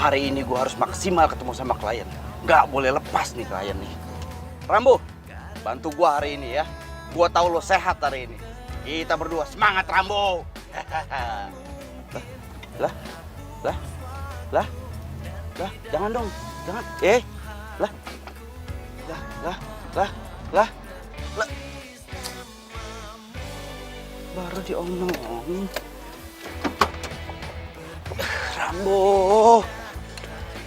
Hari ini gue harus maksimal ketemu sama klien. Nggak boleh lepas nih klien nih. Rambo, bantu gue hari ini ya. Gue tahu lo sehat hari ini. Kita berdua semangat, Rambo. Lah, lah, lah, lah, jangan dong, jangan. Lah, lah, lah, lah, lah, lah. Baru diomongin. Rambo,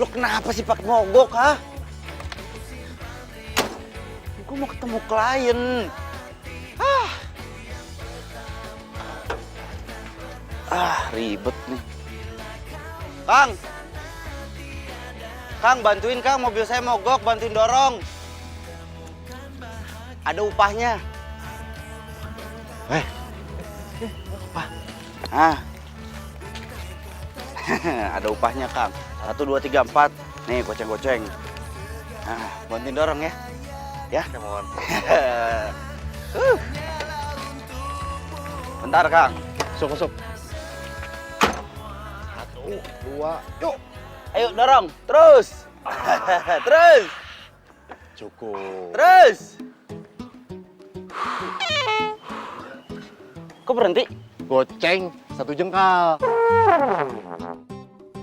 lo kenapa sih pakai mogok, ha? Gue mau ketemu klien. Ribet nih. Kang, bantuin Kang, mobil saya mogok, bantuin dorong. Ada upahnya. Apa? Ada upahnya Kang. 1, 2, 3, 4. Nih, goceng-goceng. Bantuin dorong ya. Ya, mohon. Bentar Kang. Masuk. 1, 2, yuk. Ayo dorong, terus. Terus. Cukup. Terus. Kok berhenti? Goceng 1 jengkal.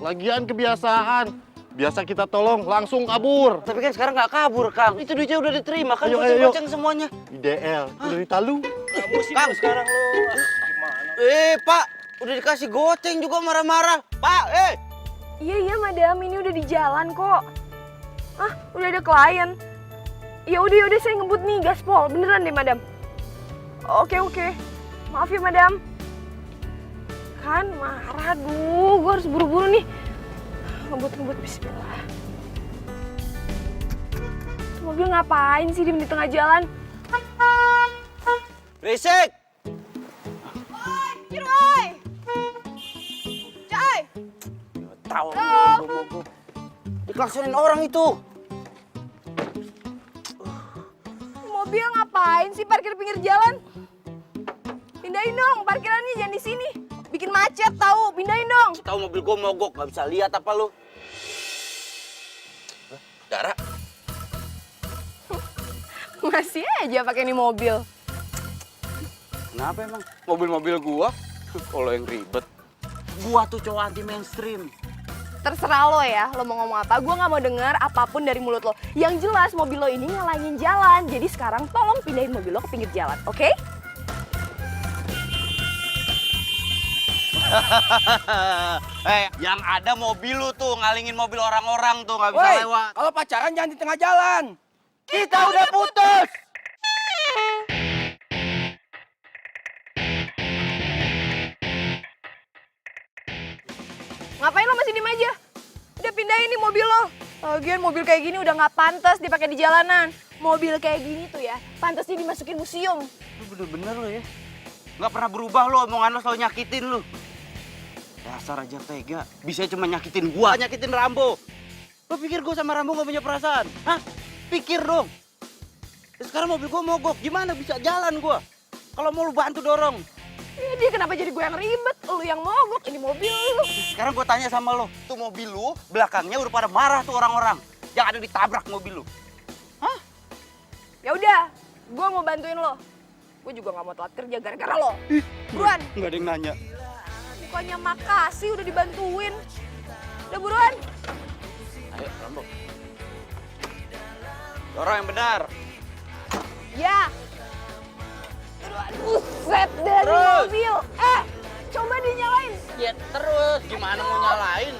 Lagian kebiasaan. Biasa kita tolong langsung kabur. Tapi kan sekarang nggak kabur, Kang. Itu duitnya udah diterima kan, Ayo. goceng-goceng semuanya. IDL, udah ditalu. Kang, sekarang lo. Gimana? Pak, udah dikasih goceng juga marah-marah. Pak, Iya, madam, ini udah di jalan kok. Udah ada klien. Ya udah saya ngebut nih, gaspol. Beneran deh, madam. Oke. Maaf ya, madam. Kan marah, gue harus buru-buru nih. Ngebut, bismillah. Tuh mobil ngapain sih di tengah jalan? berisik. Ciroy! Cai! Tahu. Diklaksonin orang itu. Mobil ngapain sih parkir pinggir jalan? Pindahin dong, parkirannya jangan di sini. Bikin macet tahu, pindahin dong. Tahu mobil gue mogok, nggak bisa lihat apa lu? Dara, Masih aja pakai ini mobil. kenapa emang? Mobil-mobil gua, kalau yang ribet. Gua tuh cowok anti mainstream. Terserah lo ya, lo mau ngomong apa. Gue nggak mau dengar apapun dari mulut lo. Yang jelas mobil lo ini ngalangin jalan. Jadi sekarang tolong pindahin mobil lo ke pinggir jalan, oke? Yang ada mobil lu tuh ngalingin mobil orang-orang tuh nggak bisa Woi, lewat. kalau pacaran jangan di tengah jalan. Kita udah putus. Ngapain lo masih diem aja? Udah pindahin nih mobil lo. Lagian mobil kayak gini udah nggak pantas dipakai di jalanan. Mobil kayak gini tuh ya, pantasnya dimasukin museum. Lu bener-bener lu ya. Nggak pernah berubah lu, omongan lu selalu nyakitin lu. Dasar aja tega, bisa cuma nyakitin gua, nyakitin Rambo. Lu pikir gua sama Rambo nggak punya perasaan? Hah? Pikir dong. Sekarang mobil gua mogok, gimana bisa jalan gua? Kalau mau lu bantu dorong. Dia kenapa jadi gue yang ribet? Lu yang mogok, ini mobil lu. Sekarang gua tanya sama lo, tuh mobil lu belakangnya udah pada marah tuh orang-orang. Yang ada ditabrak mobil lu. Hah? Ya udah, gue mau bantuin lo. Gue juga nggak mau telat kerja gara-gara lo. Buruan. Nggak ada yang nanya. Bukannya makasih udah dibantuin. Udah buruan. Ayo Rambo. Dorong yang benar. Ya. Buset dari Terus. mobil. Coba dinyalain. Ya terus, gimana mau nyalain?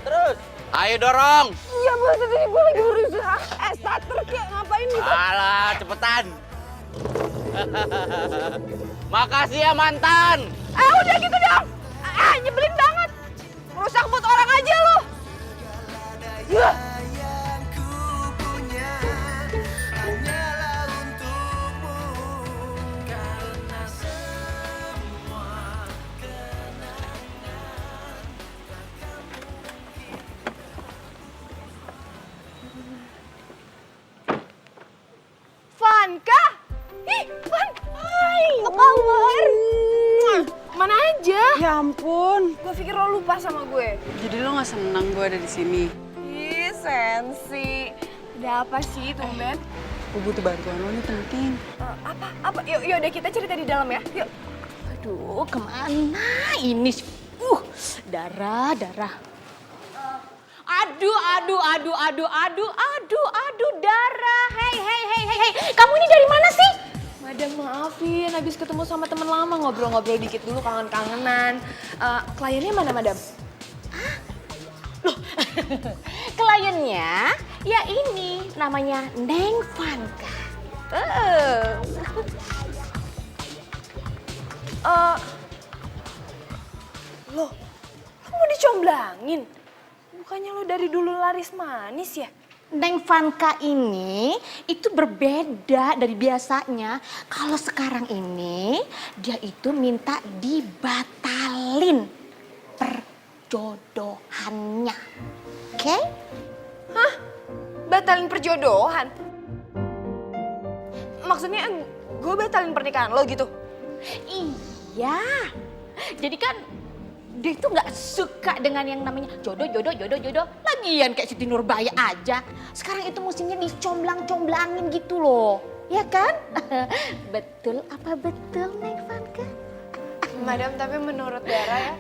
Terus. Ayo dorong. Iya buset ini gue lagi berusaha. Starter kayak ngapain gitu. Alah, cepetan. Makasih ya mantan. Udah gitu dong. Nyebelin banget. Merusak buat orang aja lo. Ya. Vanka? Ih, Van. Hai, apa kabar? Kemana aja? Ya ampun. Gue pikir lo lupa sama gue. Jadi lo gak senang gue ada di sini? Ih, sensi. Ada apa sih, tumben? Gue butuh bantuan lo nih penting. Apa? Yuk, udah kita cerita di dalam ya. Yuk. Aduh, kemana ini? Darah. Aduh, darah. Hey. Kamu ini dari mana sih? Madam, maafin. Habis ketemu sama temen lama, ngobrol-ngobrol dikit dulu, kangen-kangenan. Kliennya mana, Madam? Kliennya, ya ini namanya Neng Vanka. Lo mau dicomblangin? Bukannya lo dari dulu laris manis ya? Neng Vanka ini itu berbeda dari biasanya. Kalau sekarang ini dia itu minta dibatalin perjodohannya. Oke? Hah? Batalin perjodohan? Maksudnya gue batalin pernikahan lo gitu? Iya. Jadi kan dia itu nggak suka dengan yang namanya jodoh. Lagian kayak Siti Nurbaya aja. Sekarang itu musimnya dicomblang-comblangin gitu loh. Ya kan? Betul apa betul, Neng Vanka? Madam, tapi menurut Dara ya?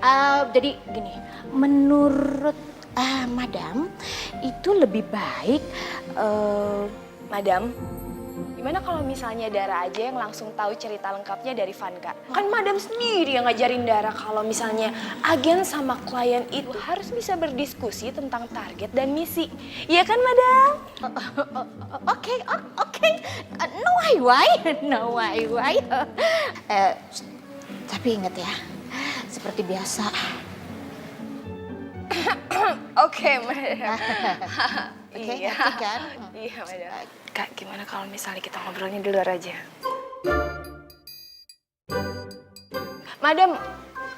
Jadi gini, menurut Madam itu lebih baik Madam, gimana kalau misalnya Dara aja yang langsung tahu cerita lengkapnya dari Vanka? Kan Madam sendiri yang ngajarin Dara kalau misalnya agen sama klien itu harus bisa berdiskusi tentang target dan misi. Iya kan, Madam? Oke. No why. Tapi ingat ya, seperti biasa. Oke, Madam. Oke, Iya. ngerti kan? Iya, Madam. Kak, gimana kalau misalnya kita ngobrolnya di luar aja? Madam,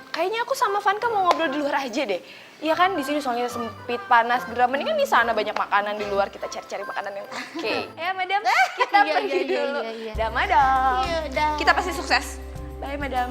kayaknya aku sama Vanka mau ngobrol di luar aja deh. Iya kan, di sini soalnya sempit, panas, geram. Mendingan di sana banyak makanan di luar, kita cari-cari makanan yang oke. Ya, Madam, kita Iya, pergi iya, dulu. iya. Dah, Madam. Iya, dah. Kita pasti sukses. Bye, Madam.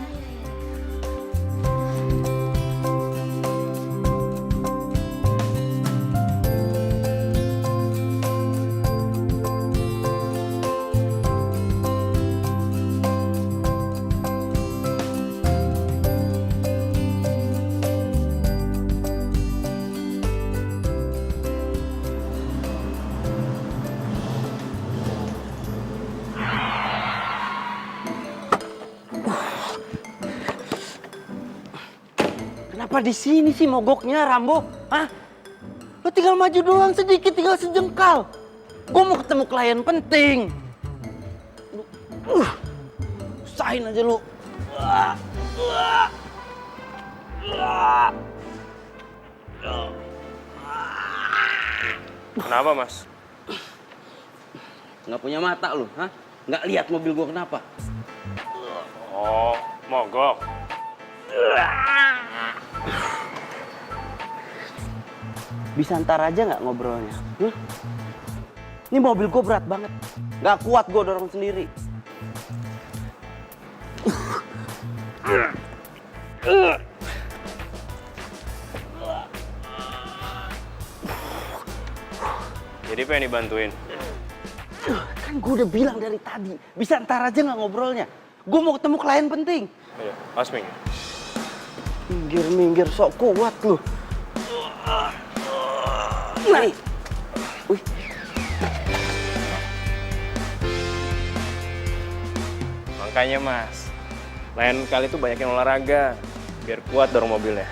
Kenapa di sini sih mogoknya, Rambo? Hah? Lo tinggal maju doang sedikit, tinggal sejengkal. Gue mau ketemu klien penting. Usahain aja lu. Kenapa, Mas? Nggak punya mata lu, hah? Nggak lihat mobil gue kenapa? Oh, mogok. Bisa ntar aja nggak ngobrolnya? Ini mobil gue berat banget. Nggak kuat gue dorong sendiri. Jadi pengen dibantuin? Kan gue udah bilang dari tadi, bisa ntar aja nggak ngobrolnya? Gue mau ketemu klien penting. Iya, Asming. Minggir, sok kuat lu. Nah, wih. Makanya, Mas, lain kali tuh banyakin olahraga, biar kuat dorong mobilnya.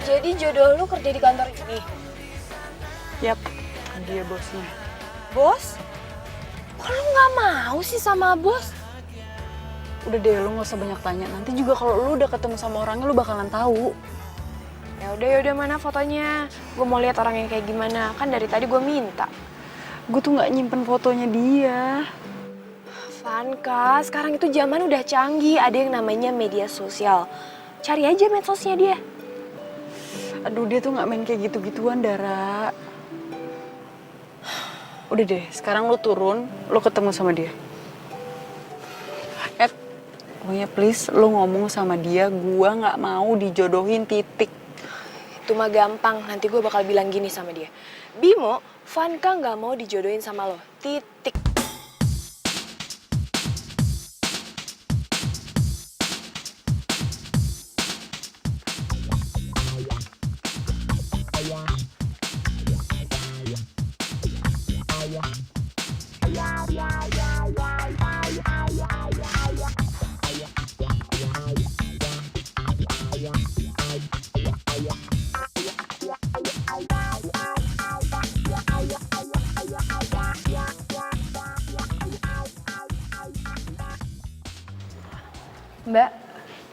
Jadi jodoh lu kerja di kantor ini? Yap, dia bosnya. Bos? Kok lu nggak mau sih sama bos? Udah deh, lu gak usah banyak tanya. Nanti juga kalau lu udah ketemu sama orangnya, lu bakalan tahu. Ya udah mana fotonya? Gue mau lihat orang yang kayak gimana. Kan dari tadi gue minta. Gue tuh nggak nyimpen fotonya dia. Vanka, sekarang itu zaman udah canggih. Ada yang namanya media sosial. Cari aja medsosnya dia. Aduh, dia tuh nggak main kayak gitu-gituan, Dara. Udah deh, sekarang lu turun, lu ketemu sama dia. Pokoknya please, lu ngomong sama dia, gua nggak mau dijodohin, titik. Itu mah gampang. Nanti gue bakal bilang gini sama dia. Bimo, Vanka nggak mau dijodohin sama lo. Titik. Mbak,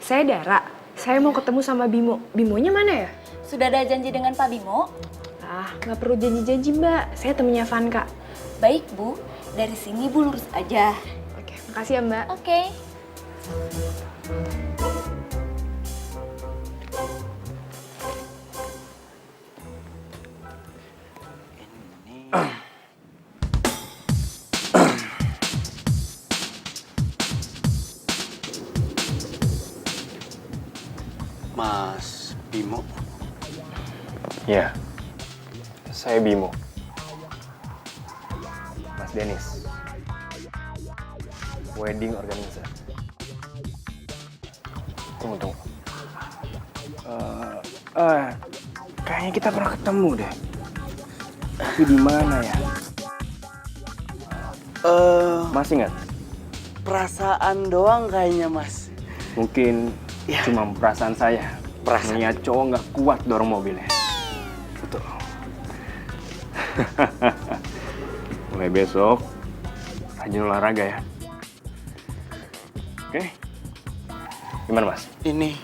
saya Dara. Saya mau ketemu sama Bimo. Bimonya mana ya? Sudah ada janji dengan Pak Bimo? Ah, nggak perlu janji-janji Mbak. Saya temennya Vanka. Baik Bu, dari sini Bu lurus aja. Oke, makasih ya Mbak. Oke. Mas Bimo. Ya, saya Bimo. Mas Dennis. Wedding organizer. Tunggu. Kayaknya kita pernah ketemu deh. Tapi di mana ya? Masih ingat? Perasaan doang kayaknya, Mas. Mungkin cuma perasaan saya. Perasaan. Melihat cowok nggak kuat dorong mobilnya. Betul. Mulai besok, rajin olahraga ya. Oke? Gimana Mas? Ini. Nih.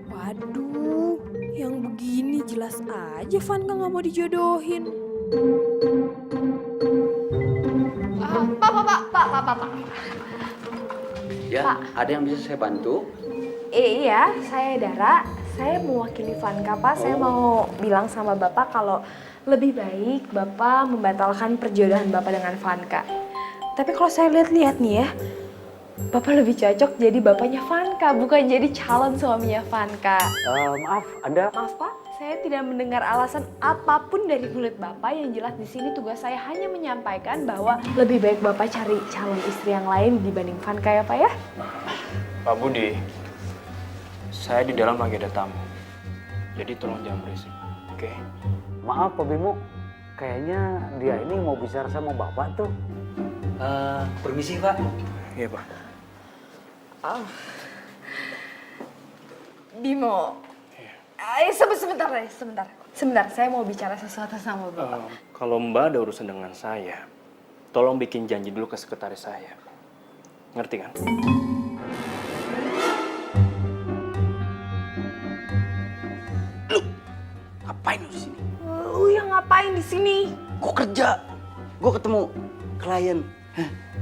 Waduh, yang begini jelas aja Vanka nggak mau dijodohin. Pak. Ya, ada yang bisa saya bantu? Iya, saya Dara. Saya mewakili Vanka, Pak. Saya mau bilang sama Bapak kalau lebih baik Bapak membatalkan perjodohan Bapak dengan Vanka. Tapi kalau saya lihat-lihat nih ya, Bapak lebih cocok jadi bapaknya Vanka, bukan jadi calon suaminya Vanka. Maaf, Anda Maaf Pak, saya tidak mendengar alasan apapun dari mulut Bapak. Yang jelas di sini tugas saya hanya menyampaikan bahwa lebih baik Bapak cari calon istri yang lain dibanding Vanka ya Pak ya. Pak Budi, saya di dalam lagi ada tamu. Jadi tolong jangan berisik, oke? maaf Pak Bimo. Kayaknya dia ini mau bicara sama Bapak tuh. Permisi Pak. Iya Pak. Bimo, sebentar, saya mau bicara sesuatu sama Bapak. Kalau Mbak ada urusan dengan saya, tolong bikin janji dulu ke sekretaris saya. Ngerti kan? Ngapain lu di sini? Lu yang ngapain di sini? Gue kerja. Gue ketemu klien.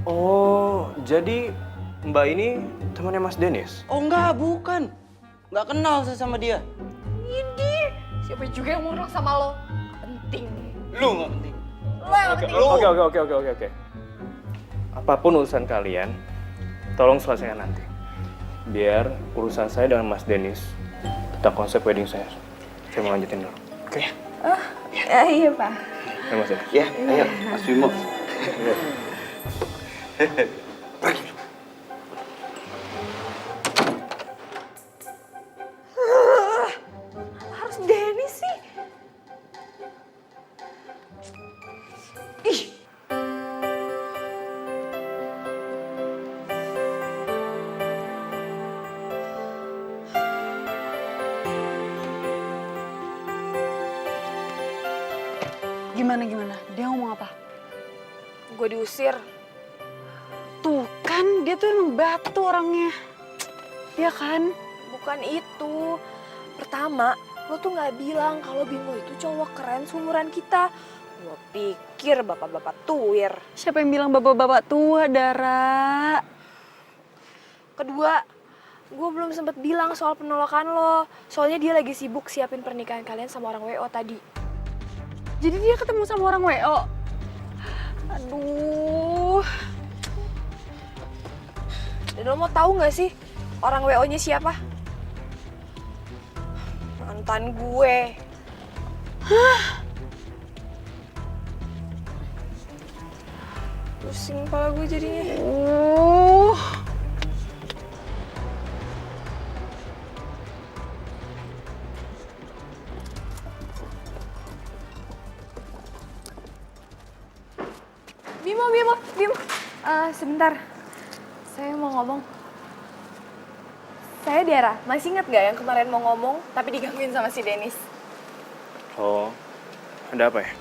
Oh, jadi Mbak ini temannya Mas Dennis? Oh enggak, bukan. Nggak kenal saya sama dia. Ini siapa juga yang mau kenal sama lo? Penting. Lu nggak penting. Lo yang penting. Oke. Apapun urusan kalian, tolong selesaikan nanti. Biar urusan saya dengan Mas Dennis tentang konsep wedding saya mau lanjutin dulu. Oke? Iya Pak. Ya Mas ya? Ya, ayo, Mas Bimo. Harus Dennis sih. Ih. Gimana? Dia ngomong apa? Gue diusir. Tuh kan, dia tuh emang batu orangnya. Iya kan? Bukan itu. Pertama, lo tuh nggak bilang kalau Bimo itu cowok keren seumuran kita. Gue pikir bapak-bapak tuir. Siapa yang bilang bapak-bapak tua, Dara? Kedua, gue belum sempet bilang soal penolakan lo. Soalnya dia lagi sibuk siapin pernikahan kalian sama orang WO tadi. Jadi dia ketemu sama orang WO? Aduh. Dan lo mau tahu nggak sih orang WO-nya siapa? Mantan gue. Pusing kepala gue jadinya. Bimo. Sebentar. Saya mau ngomong. Saya Dara. Masih ingat nggak yang kemarin mau ngomong tapi digangguin sama si Dennis? Oh, ada apa ya?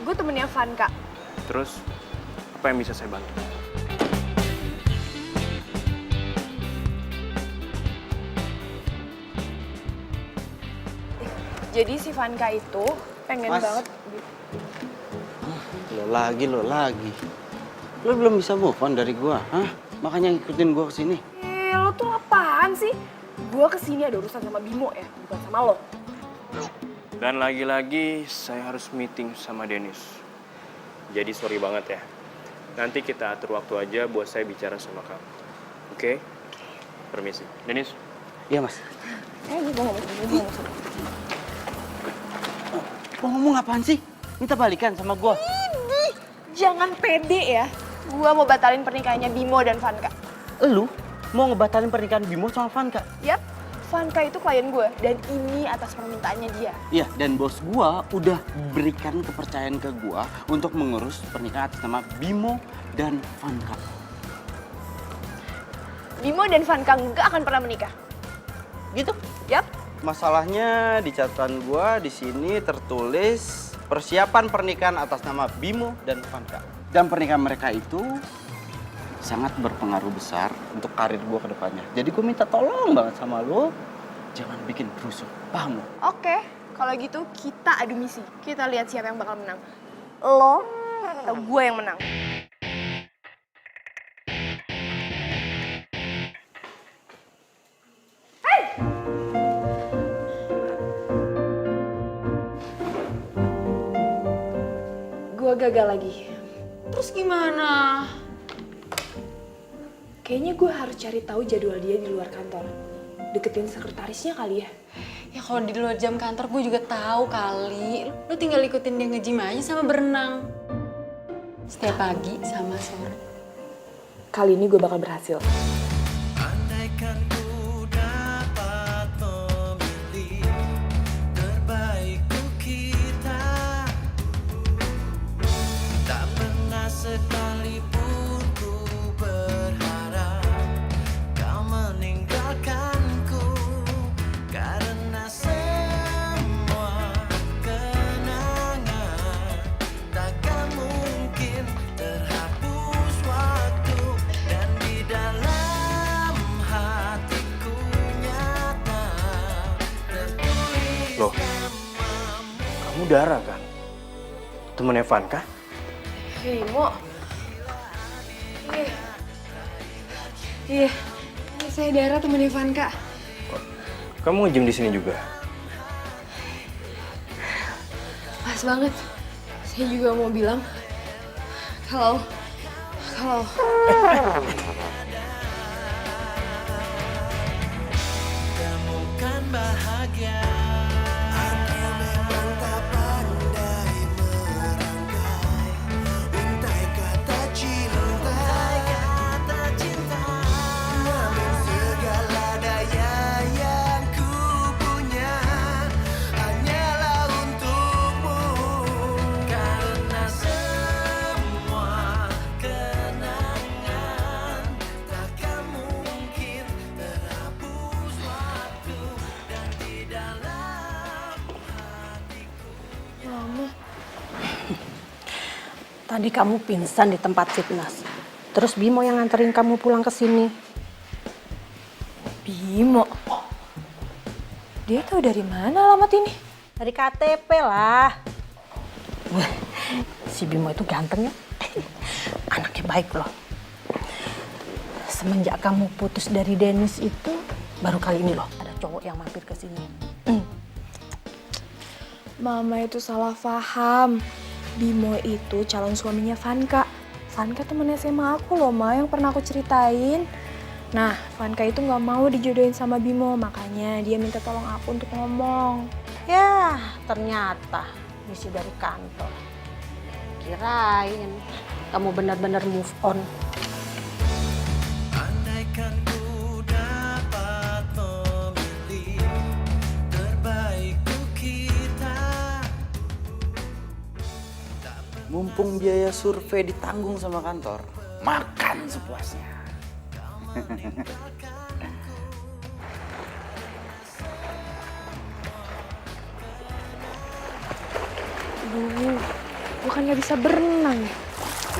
Gue temennya Vanka. Terus, apa yang bisa saya bantu? Jadi si Vanka itu pengen Mas. banget. Lo lagi. Lo belum bisa move on dari gua, hah? Makanya ngikutin gua ke sini. Lo tuh apaan sih? Gue kesini ada urusan sama Bimo ya, bukan sama lo. Dan lagi-lagi saya harus meeting sama Dennis. Jadi sorry banget ya. Nanti kita atur waktu aja buat saya bicara sama kamu. Oke? Permisi. Dennis? Iya, Mas. Gue ngomong sama Lo ngomong apaan sih? Minta balikan sama gua. Jangan pede ya. Gue mau batalin pernikahannya Bimo dan Vanka. Lu mau ngebatalin pernikahan Bimo sama Vanka? Yap, Vanka itu klien gue dan ini atas permintaannya dia. Iya, dan bos gua udah berikan kepercayaan ke gua untuk mengurus pernikahan atas nama Bimo dan Vanka. Bimo dan Vanka nggak akan pernah menikah. Gitu? Yap. Masalahnya di catatan gua di sini tertulis persiapan pernikahan atas nama Bimo dan Vanka. Dan pernikahan mereka itu sangat berpengaruh besar untuk karir gua ke depannya. Jadi gua minta tolong banget sama lo, jangan bikin rusuh, paham lo? Oke, kalau gitu kita adu misi. Kita lihat siapa yang bakal menang. Lo atau gue yang menang. Gue gagal lagi. Terus gimana? Kayaknya gue harus cari tahu jadwal dia di luar kantor. Deketin sekretarisnya kali ya. Ya kalau di luar jam kantor gue juga tahu kali. Lu tinggal ikutin dia nge-gym aja sama berenang. Setiap pagi sama sore. Kali ini gue bakal berhasil. Andaikan ku dapat memilih terbaik untuk kita, tak pernah sekalipun ku berharap kau meninggalkanku, karena semua kenangan takkan mungkin terhapus waktu, dan di dalam hatiku nyata tertulis. Loh, kamu Dara kan? Temennya Vanka? Bimo. Iya, saya Dara temennya Vanka. Kamu nge-gym di sini juga? Pas banget. Saya juga mau bilang kalau Temukan bahagia. Aku memang tak pandai merangkai untai kata cinta, namun segala daya yang ku punya hanyalah untukmu, karena semua Tadi kamu pingsan di tempat fitness. Terus Bimo yang nganterin kamu pulang ke sini. Bimo? Dia tahu dari mana alamat ini? Dari KTP lah. Wah, si Bimo itu ganteng ya. Anaknya baik loh. Semenjak kamu putus dari Dennis itu, baru kali ini loh ada cowok yang mampir ke sini. Mama itu salah paham. Bimo itu calon suaminya Vanka. Vanka temen SMA aku loh, Ma, yang pernah aku ceritain. Nah, Vanka itu nggak mau dijodohin sama Bimo, makanya dia minta tolong aku untuk ngomong. Ya, ternyata misi dari kantor. Kirain kamu benar-benar move on. Andaikan ku dapat memilih terbaik untuk kita. Mumpung biaya survei ditanggung sama kantor, makan sepuasnya. Aduh, gue kan nggak bisa berenang ya.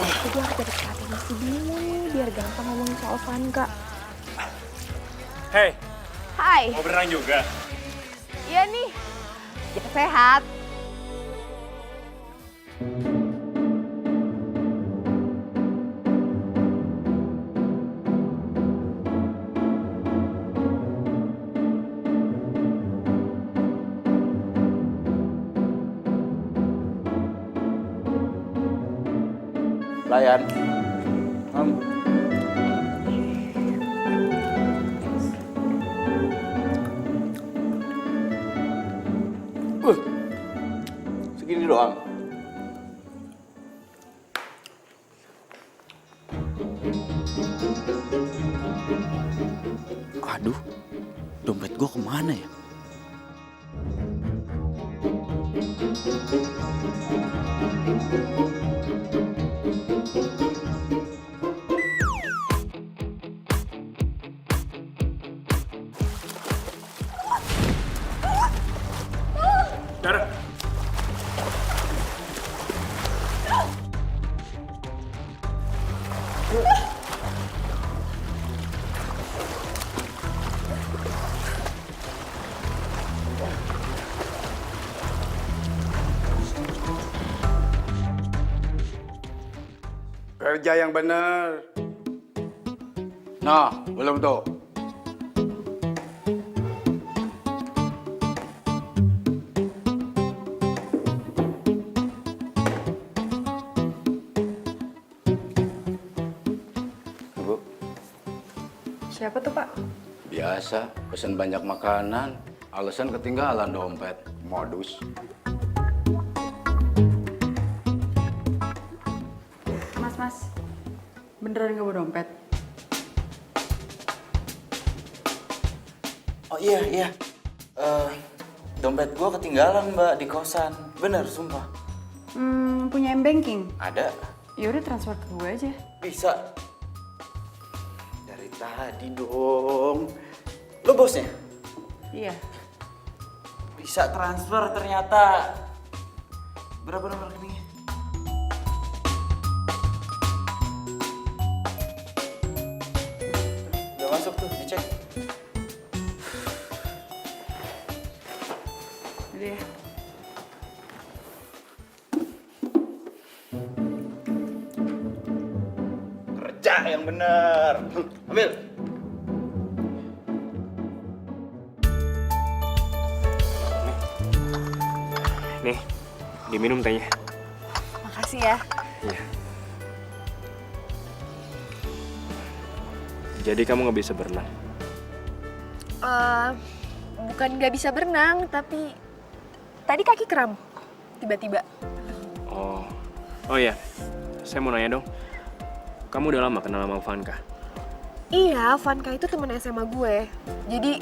Jadi harus cari strategi si Bimo nih, biar gampang ngomongin soal Vanka. Hei, Hai, mau berenang juga? iya nih, jaga sehat. Layan. Segini doang. Aduh, dompet gua kemana ya? Dara. Kerja yang bener. Nah, belum tuh. Bu, Siapa tuh, Pak? biasa pesen banyak makanan, alasan ketinggalan dompet, modus. Mas. Beneran nggak bawa dompet? Oh iya. Dompet gua ketinggalan, Mbak, di kosan. Bener, sumpah. Punya M-Banking? Ada. Ya udah transfer ke gue aja. Bisa. Dari tadi dong. Lo bosnya? Iya. Bisa transfer ternyata. Berapa nomor rekeningnya? Udah masuk tuh, dicek. Udah ya. Kerja yang bener. Ambil. Nih, diminum tehnya. Makasih ya. Iya. Jadi kamu nggak bisa berenang? Bukan nggak bisa berenang, tapi tadi kaki kram. Tiba-tiba. Oh iya. Saya mau nanya dong. Kamu udah lama kenal sama Vanka? Iya, Vanka itu temen SMA gue. Jadi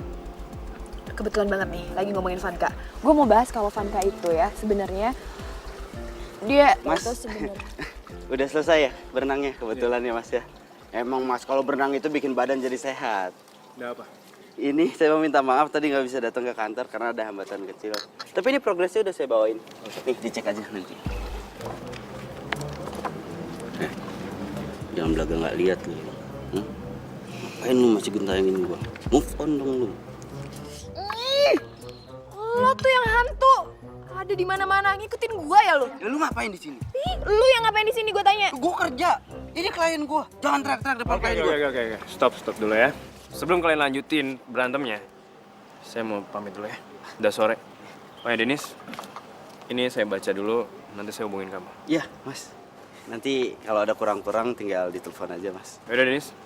kebetulan banget nih lagi ngomongin Vanka. Gue mau bahas kalau Vanka itu ya sebenarnya dia Mas, itu sebenarnya. udah selesai ya berenangnya kebetulan ya Mas ya. Emang Mas kalau berenang itu bikin badan jadi sehat. Udah apa? Ini saya mau minta maaf tadi nggak bisa datang ke kantor karena ada hambatan kecil. Tapi ini progresnya udah saya bawain. Nih dicek aja nanti. jangan belaga nggak lihat lu. Ngapain lu masih gentayangin gua? Move on dong lu. Lo tuh yang hantu. Ada di mana-mana ngikutin gua ya lo. Ya, lu ngapain di sini? Ih, lu yang ngapain di sini gua tanya? Gua kerja. Ini klien gua. Jangan teriak-teriak depan klien gua. Oke. Stop dulu ya. Sebelum kalian lanjutin berantemnya, saya mau pamit dulu ya. Udah sore. Oh ya Denis, ini saya baca dulu, nanti saya hubungin kamu. Iya, Mas. Nanti kalau ada kurang-kurang tinggal ditelepon aja, Mas. Yaudah Denis,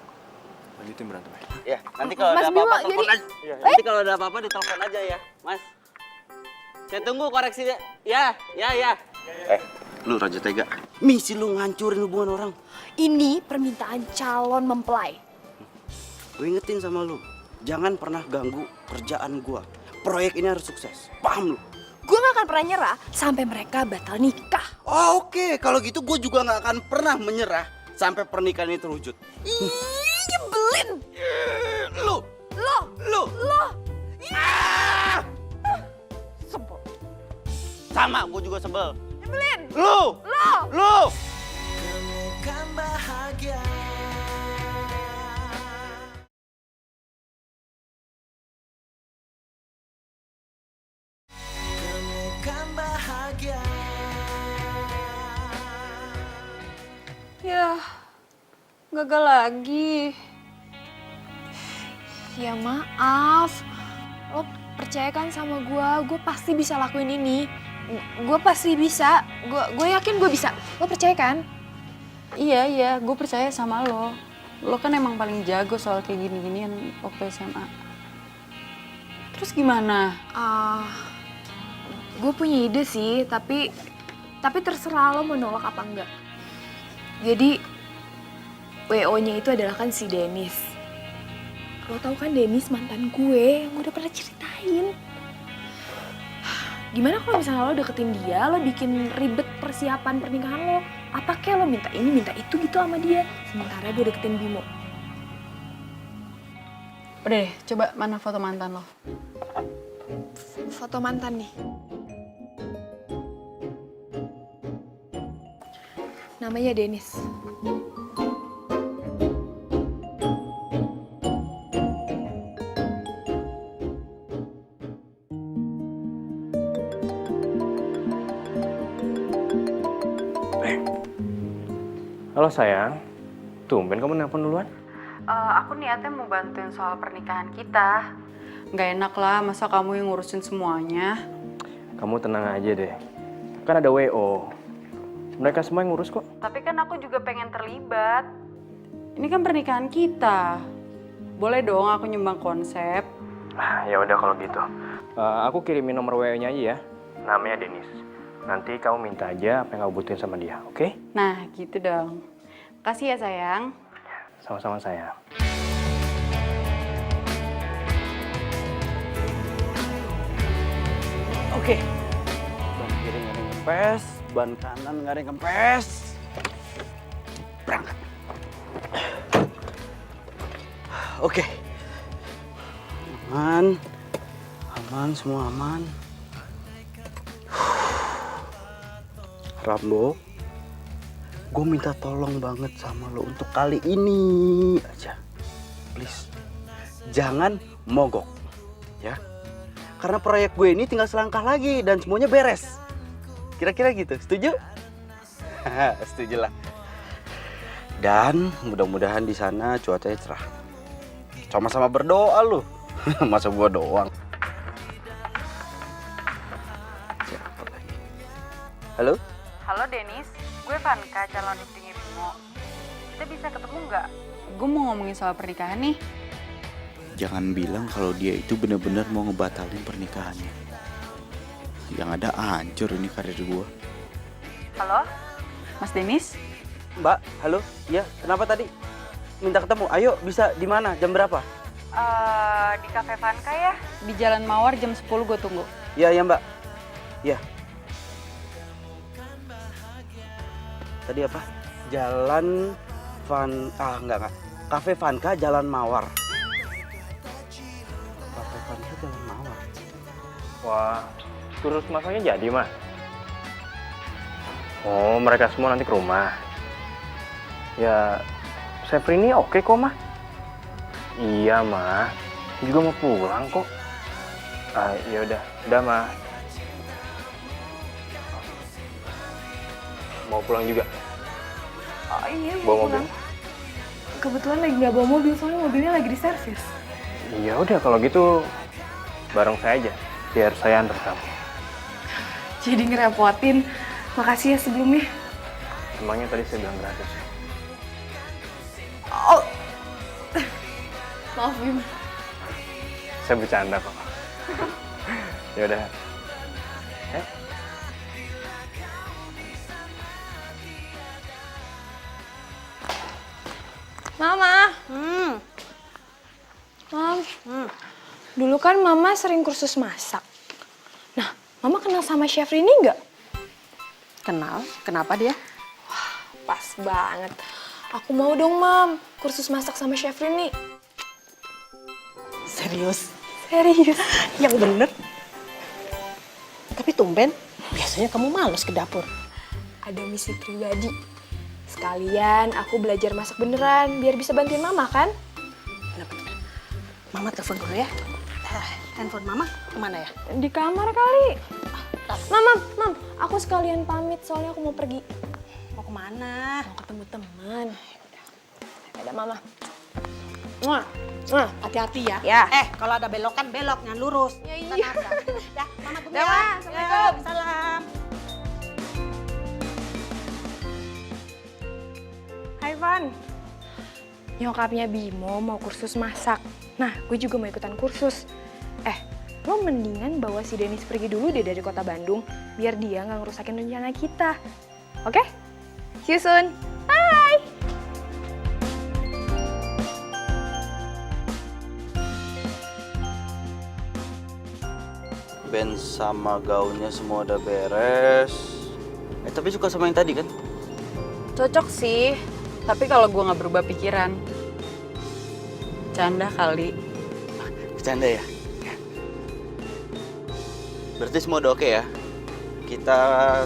lanjutin berantemnya. Ya, nanti kalau Mas ada apa-apa Bimo, telepon aja. Nanti kalau ada apa-apa ditelepon aja ya, Mas. Saya tunggu koreksinya. Ya. Lu Raja Tega. Misi lu ngancurin hubungan orang. Ini permintaan calon mempelai. Gue ingetin sama lu, jangan pernah ganggu kerjaan gua. Proyek ini harus sukses. Paham lu? Gue gak akan pernah nyerah sampai mereka batal nikah. Oh, oke. Kalau gitu gue juga nggak akan pernah menyerah sampai pernikahan ini terwujud. Ih, nyebelin. Lu. Sebel. Sama, gue juga sebel. Nyebelin. Lu. Kamu kan bahagia. Kamu kan bahagia. Ya, gagal lagi. Ya maaf. Lo percaya kan sama gue pasti bisa lakuin ini. Gue pasti bisa. Gue yakin gue bisa. Lo percaya kan? Iya, gue percaya sama lo. Lo kan emang paling jago soal kayak gini-ginian waktu SMA. Terus gimana? Gue punya ide sih, tapi terserah lo mau nolak apa enggak. Jadi WO-nya itu adalah kan si Dennis. Lo tau kan Dennis mantan gue yang udah pernah ceritain. Gimana kalau misalnya lo deketin dia, lo bikin ribet persiapan pernikahan lo. Apa kayak lo minta ini, minta itu gitu sama dia. Sementara gue deketin Bimo. Udah deh, coba mana foto mantan lo? Foto mantan nih. Namanya Dennis. Halo sayang, tumben kamu nelpon duluan? Aku niatnya mau bantuin soal pernikahan kita. Nggak enak lah, masa kamu yang ngurusin semuanya. Kamu tenang aja deh, kan ada WO. Mereka semua yang ngurus kok. Tapi kan aku juga pengen terlibat. Ini kan pernikahan kita. Boleh dong aku nyumbang konsep. Ya udah kalau gitu. Aku kirimin nomor WO-nya aja ya. Namanya Denis. Nanti kamu minta aja apa yang kamu butuhin sama dia, oke? Nah, gitu dong. Makasih ya sayang. Sama-sama sayang. Oke. Ban kiri nggak ada yang kempes, ban kanan nggak ada yang kempes. Berangkat. Oke. Aman, semua aman. Rambo, gue minta tolong banget sama lo untuk kali ini aja. Please, jangan mogok, ya. Karena proyek gue ini tinggal selangkah lagi dan semuanya beres. Kira-kira gitu, setuju? Setuju lah. Dan mudah-mudahan di sana cuacanya cerah. Sama-sama berdoa lo. Masa gua doang. Siapa lagi? Halo? Halo Denis, gue Vanka, calon istrinya Bimo. Kita bisa ketemu nggak? Gue mau ngomongin soal pernikahan nih. Jangan bilang kalau dia itu benar-benar mau ngebatalin pernikahannya. Yang ada hancur ini karir gua. Halo, Mas Denis? Mbak, halo? Ya, kenapa tadi? Minta ketemu. Ayo, bisa di mana? Jam berapa? Di Cafe Vanka ya, di Jalan Mawar jam 10 gue tunggu. Ya, Mbak. Ya. Tadi apa? Jalan enggak. Cafe Vanka Jalan Mawar. Cafe Vanka Jalan Mawar. Wah, terus masaknya jadi mah? Oh, mereka semua nanti ke rumah. Ya, Syafrini oke kok, Mah. Iya, Mah. Juga mau pulang kok. Ya udah, Mah. Mau pulang juga? Oh iya, Bawa mau mobil? pulang. Kebetulan lagi nggak bawa mobil, soalnya mobilnya lagi di servis. Ya udah kalau gitu bareng saya aja, biar saya antar kamu. Jadi ngerepotin. Makasih ya sebelumnya. Emangnya tadi saya bilang gratis? Oh. Maaf, Bim. Saya bercanda kok. Ya udah. Mama. Mam. Dulu kan Mama sering kursus masak. Nah, Mama kenal sama Chef Rini nggak? Kenal? Kenapa dia? Pas banget. Aku mau dong, Mam, kursus masak sama Chef Rini. Serius? Serius. Yang bener? Tapi tumben, biasanya kamu males ke dapur. Ada misi pribadi. Sekalian aku belajar masak beneran, biar bisa bantuin Mama kan? Bener-bener. Mama telepon dulu ya. Handphone Mama kemana ya? Di kamar kali. Mam, aku sekalian pamit soalnya aku mau pergi. Mau kemana? Mau ketemu teman. Ada Mama. Hati-hati ya. Ya. Kalau ada belokan, belok, jangan lurus. Ya, Kita iya. nabrak. Ya, Mama tunggu Udah, ya. Ma. Assalamualaikum. Salam. Hai, Van. Nyokapnya Bimo mau kursus masak. Nah, gue juga mau ikutan kursus. Lo mendingan bawa si Dennis pergi dulu deh dari kota Bandung, biar dia nggak ngerusakin rencana kita. Oke? See you soon. Bye! Band sama gaunnya semua udah beres. Tapi suka sama yang tadi kan? Cocok sih, tapi kalau gue nggak berubah pikiran. Canda kali. Bercanda ya? Berarti semua udah oke ya? Kita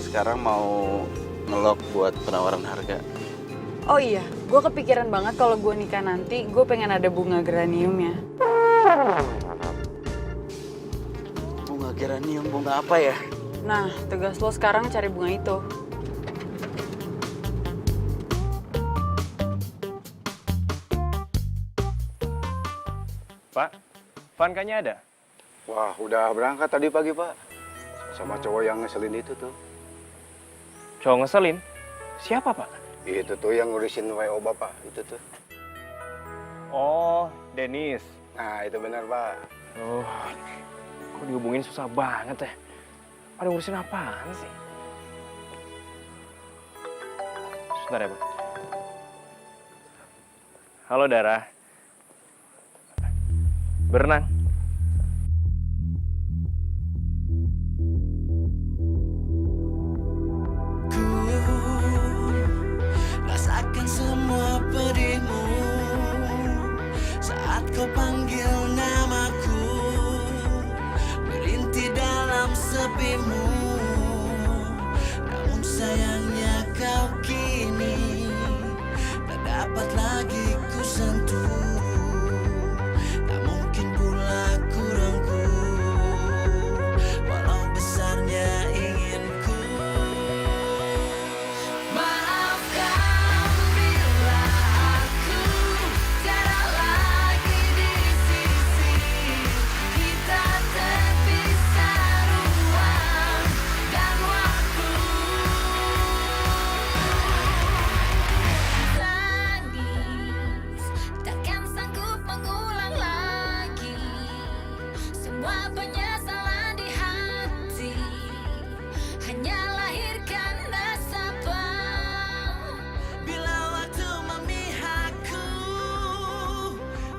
sekarang mau ngelok buat penawaran harga. Oh iya, gue kepikiran banget kalau gue nikah nanti, gue pengen ada bunga geraniumnya. Bunga geranium, bunga apa ya? Nah, tugas lo sekarang cari bunga itu. Pak, Van kayaknya ada? Wah, udah berangkat tadi pagi, Pak. Sama cowok yang ngeselin itu tuh. Cowok ngeselin? Siapa, Pak? Itu tuh yang ngurusin WO Bapak, itu tuh. Oh, Dennis. Nah, itu benar, Pak. Oh, kok dihubungin susah banget ya? Pada ngurusin apaan sih? Sebentar ya, Pak. Halo, Dara. Berenang. Rasakan semua pedihmu saat kau panggil namaku, merintih dalam sepimu. Namun sayangnya kau kini tak dapat lagi ku sentuh. Tak mungkin pula ku rangkul, walau besarnya inginku. Maafkan bila aku tiada lagi di sisi. Kita terpisah ruang dan waktu. Tangis takkan sanggup mengulang lagi semua penyesalan di hati. Hanya lahirkan nasabah. Bila waktu memihakku,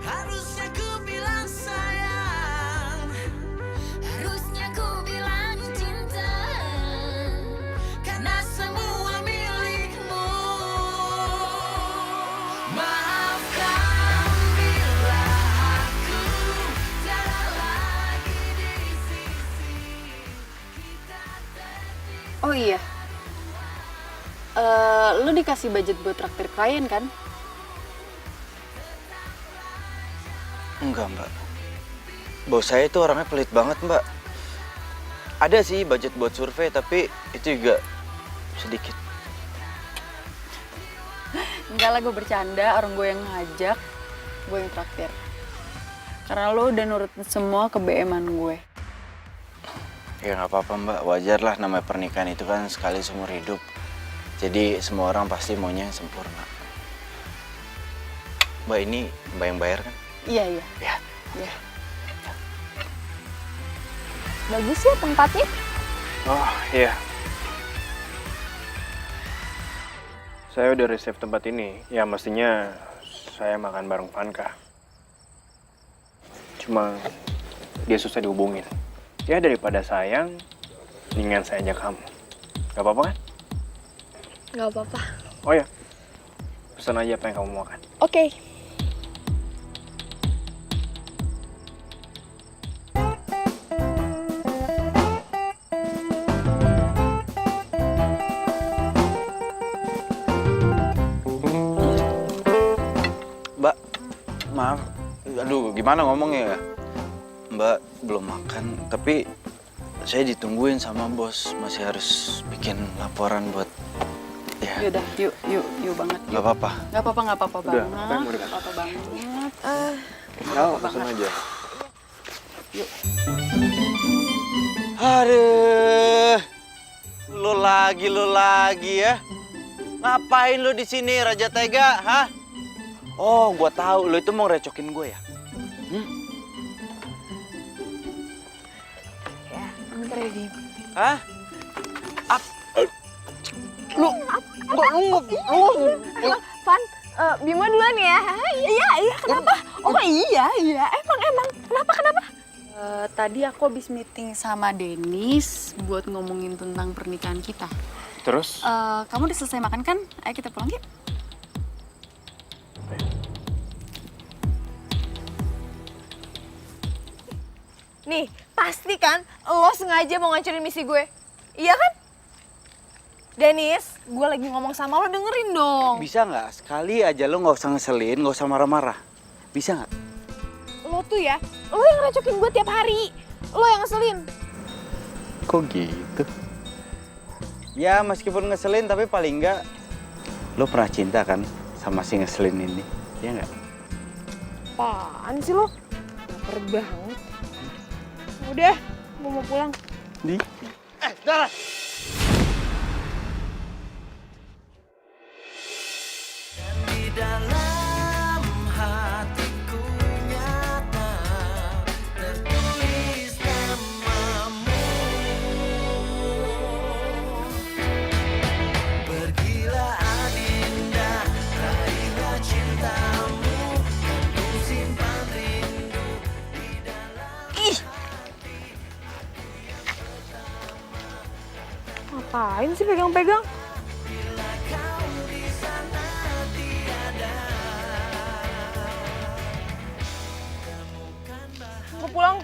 harusnya ku bilang sayang, harusnya ku bilang cinta, karena semua milikmu. Maafkan bila aku tiada lagi di sisi. Kita terpisah. Oh iya, lo dikasih budget buat traktir klien kan? Enggak, Mbak. Bos saya itu orangnya pelit banget, Mbak. Ada sih budget buat survei, tapi itu juga sedikit. Enggak lah, gue bercanda. Orang gue yang ngajak, gue yang traktir. Karena lo udah nurut semua ke BM-an gue. Ya nggak apa-apa, Mbak. Wajar lah, namanya pernikahan itu kan sekali seumur hidup. Jadi semua orang pasti maunya yang sempurna. Mbak, ini Mbak yang bayar kan? Iya, iya. Ya. Iya. Bagus ya tempatnya. Oh iya. Saya udah reserve tempat ini. Ya mestinya saya makan bareng Vanka. Cuma dia susah dihubungin. Ya daripada sayang, mendingan saya ajak kamu. Gak apa-apa kan? Gak apa-apa. Oh ya, pesan aja apa yang kamu mau makan. Oke. Mbak, maaf. Aduh, gimana ngomongnya ya? Mbak belum makan, tapi saya ditungguin sama bos. Masih harus bikin laporan buat ya. Yaudah, yuk banget. Gak apa-apa. Gak apa-apa Udah, banget. apa yang mau Gak apa-apa banget. Kau pesan aja. Aduh, lu lagi ya. Ngapain lu di sini, Raja Tega? Hah? Oh, gua tahu lu itu mau recokin gue ya. Bentar ya, Dim. Hah? Van, Bima duluan ya. Iya, kenapa? Oh iya. Emang. Kenapa? Tadi aku habis meeting sama Dennis buat ngomongin tentang pernikahan kita. Terus? Kamu udah selesai makan kan? Ayo kita pulang yuk. Nih, pasti kan lo sengaja mau ngancurin misi gue. Iya kan? Dennis, gue lagi ngomong sama lo, dengerin dong. Bisa nggak sekali aja lo nggak usah ngeselin, nggak usah marah-marah. Bisa nggak? Lo tuh ya, lo yang recokin gue tiap hari. Lo yang ngeselin. Kok gitu? Ya meskipun ngeselin tapi paling nggak lo pernah cinta kan sama si ngeselin ini, ya nggak? Apaan sih lo? Laper banget. Udah, gue mau pulang. Dara! Di dalam hatiku nyata tertulis namamu. Pergilah Adinda, raihlah cintamu, kan ku simpan rindu di dalam. Ngapain sih pegang-pegang? Gue pulang.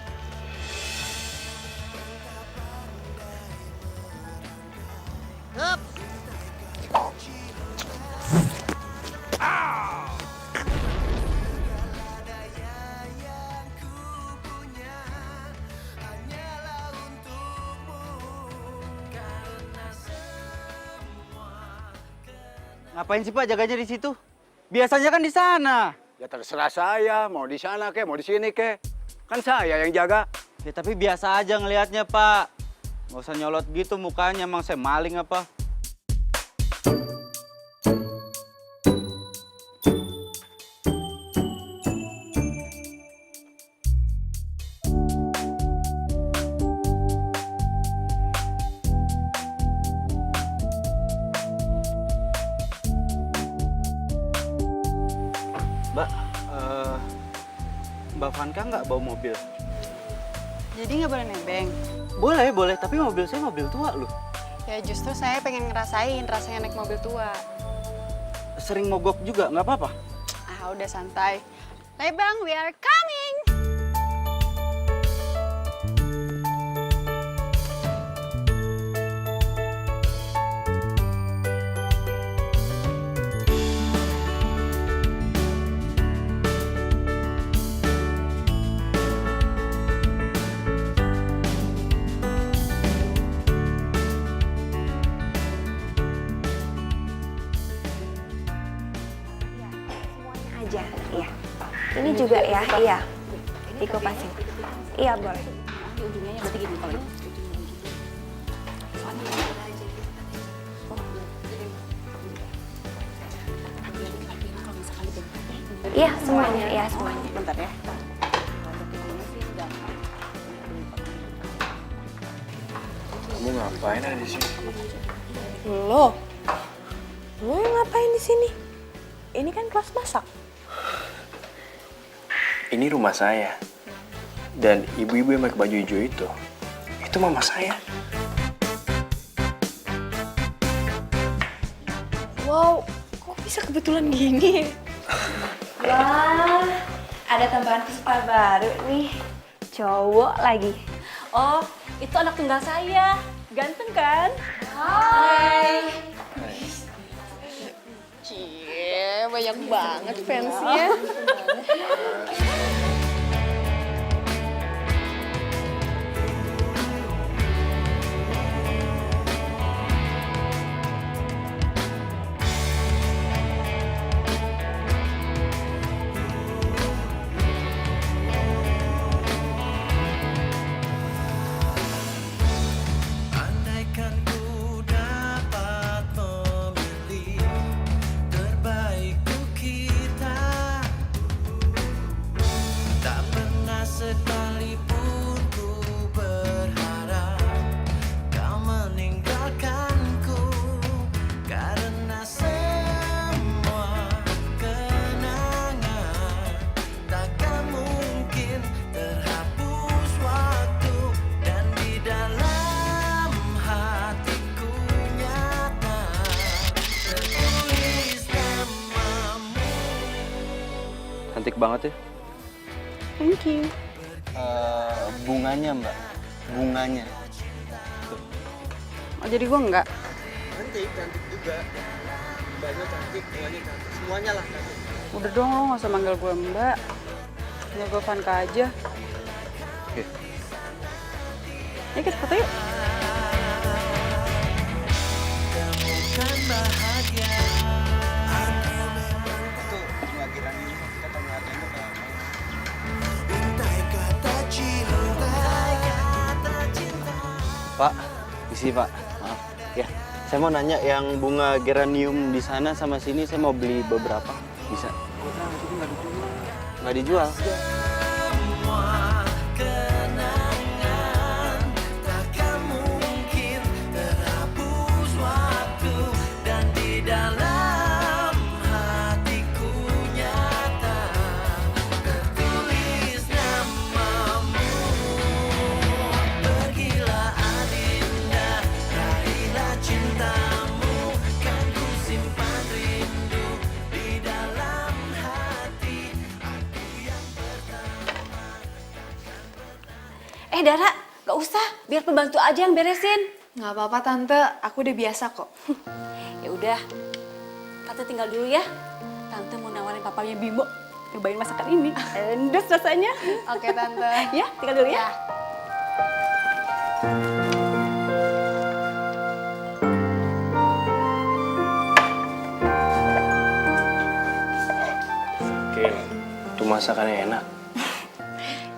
Ngapain sih Pak jaganya di situ? Biasanya kan di sana. Ya terserah saya, mau di sana ke, mau di sini ke. Kan saya yang jaga. Ya tapi biasa aja ngelihatnya Pak. Nggak usah nyolot gitu mukanya, emang saya maling apa? Mbak, Mbak Vanka nggak bawa mobil? Jadi nggak boleh nebeng? Boleh, tapi mobil saya mobil tua loh. Ya justru saya pengen ngerasain rasanya naik mobil tua. Sering mogok juga, nggak apa-apa? Ah udah santai. Lebang, we are coming! aja. Iya. Ini juga ya, iya. Dikupasin. Iya, boleh. Ujungnya yang berarti gini kalau Iya, semuanya. Iya, semuanya. bentar ya. Kamu ngapain ada di sini? Lo yang ngapain di sini? Ini kan kelas masak. Ini rumah saya. Dan ibu-ibu yang pakai baju hijau itu mama saya. Wow, kok bisa kebetulan gini? Wah, ada tambahan peserta baru nih. Cowok lagi. Oh, itu anak tunggal saya. Ganteng kan? Hai. Cie, banyak banget fansnya. Andaikan ku dapat memilih terbaik untuk kita, tak pernah sekalipun ku berharap kau meninggalkanku, karena semua kenangan takkan mungkin terhapus waktu, dan di dalam hatiku nyata tertulis namamu. Cantik banget ya. Thank you. Bunganya mbak, bunganya. Oh, jadi gue enggak? Cantik juga. Mbaknya cantik, bunganya cantik, semuanya lah cantik. Udah dong, lo gak usah manggil gue mbak. Panggil gue Vanka aja. Oke. Yuk kita foto yuk. Temukan bahagia. Itu bunga girang ini kita tahu artinya kayak apa. Untai kata cinta. Pak, isi Pak. Maaf. Ya, saya mau nanya yang bunga geranium di sana sama sini saya mau beli beberapa. Bisa? Nggak dijual. Semua kenangan takkan mungkin terhapus waktu, dan di dalam hatiku nyata tertulis namamu. Pergilah Adinda, raihlah cintamu, kan ku simpan rindu di dalam hati. Aku yang Dara, gak usah. Biar pembantu aja yang beresin. Nggak apa-apa tante, aku udah biasa kok. Ya udah, Tante tinggal dulu ya. Tante mau nawarin papanya Bimo nyobain masakan ini. Endes rasanya. Oke tante. Ya, tinggal dulu ya. Oke, itu masakannya enak.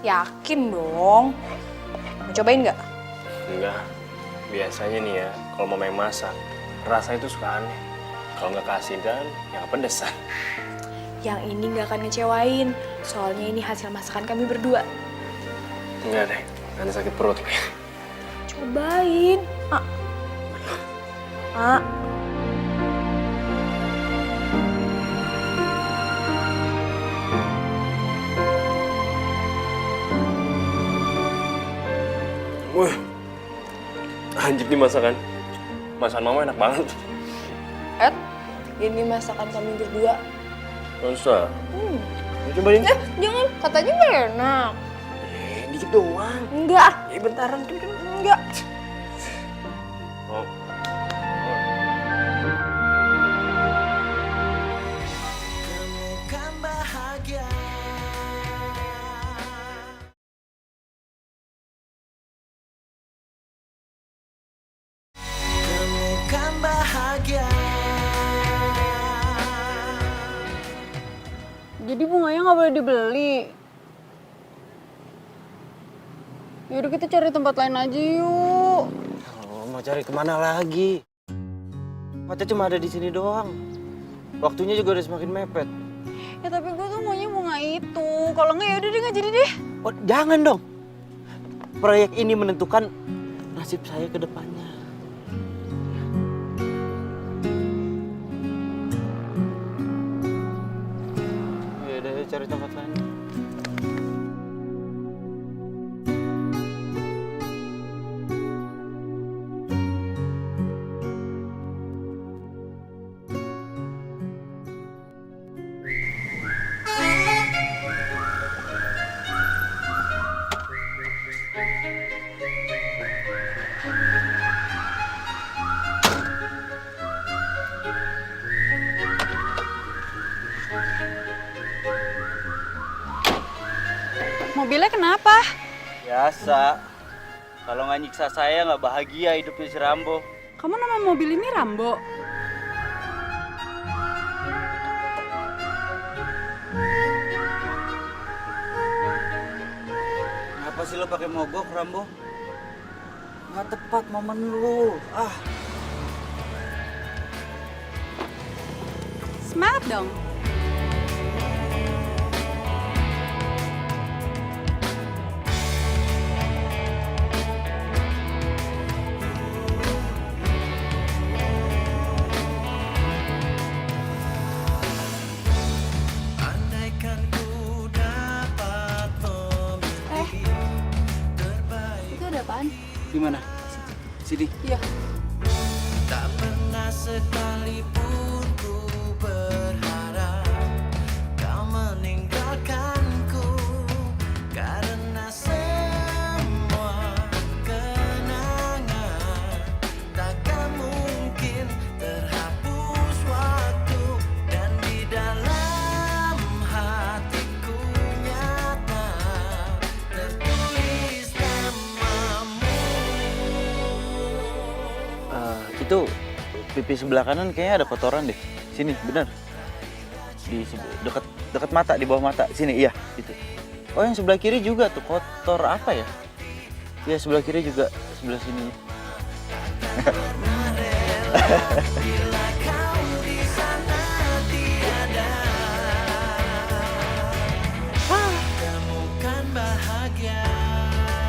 Yakin dong. Mau cobain nggak? Enggak. Biasanya nih ya, kalau mau main masak, rasa itu suka aneh. Kalau nggak keasinan, ya kepedesan. Yang ini nggak akan ngecewain. Soalnya ini hasil masakan kami berdua. Enggak deh, nanti sakit perut. Cobain. Wah, anjir nih masakan. Masakan mama enak banget. Ed, ini masakan kami berdua. Masa? Cobain. Jangan, katanya nggak enak. Dikit doang. Enggak. Bentaran. Enggak. Oh. Temukan bahagia. Temukan bahagia. Jadi bunganya nggak boleh dibeli. Yaudah kita cari tempat lain aja yuk. Oh, mau cari kemana lagi? Tempatnya cuma ada di sini doang. Waktunya juga udah semakin mepet. Ya tapi gue tuh maunya bunga itu. Kalau nggak yaudah deh nggak jadi deh. Oh, jangan dong. Proyek ini menentukan nasib saya ke depannya. Ya udah cari tempat lain. Mobilnya kenapa? Biasa. Kalau nggak nyiksa saya nggak bahagia hidupnya si Rambo. Kamu nama mobil ini Rambo? Kenapa sih lo pakai mogok, Rambo? Nggak tepat momen lu. Ah. Semangat dong. Andaikan ku dapat memilih terbaik. Itu ada apaan? Di mana? Sini. Iya. Tak pernah sekalipun ku berharap kau meninggalkanku, karena semua kenangan takkan mungkin terhapus waktu, dan di dalam hatiku nyata tertulis namamu. Itu pipi sebelah kanan kayaknya ada kotoran deh. Sini, bener. Di dekat mata, di bawah mata. Sini, iya, itu. Oh, yang sebelah kiri juga tuh kotor apa ya? Iya, sebelah kiri juga, sebelah sini. Bila kau di sana tiada, temukan bahagia.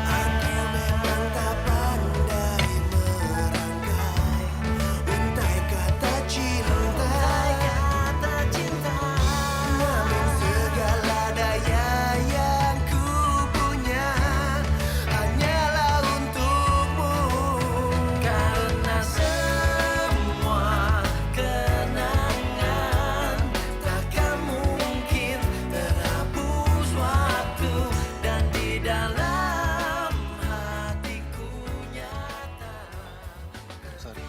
Aku memang tak pandai merangkai untai kata cinta, namun segala daya yang ku punya hanyalah untukmu, karena semua kenangan takkan mungkin terhapus waktu, dan di dalam hatiku nyata. Sorry.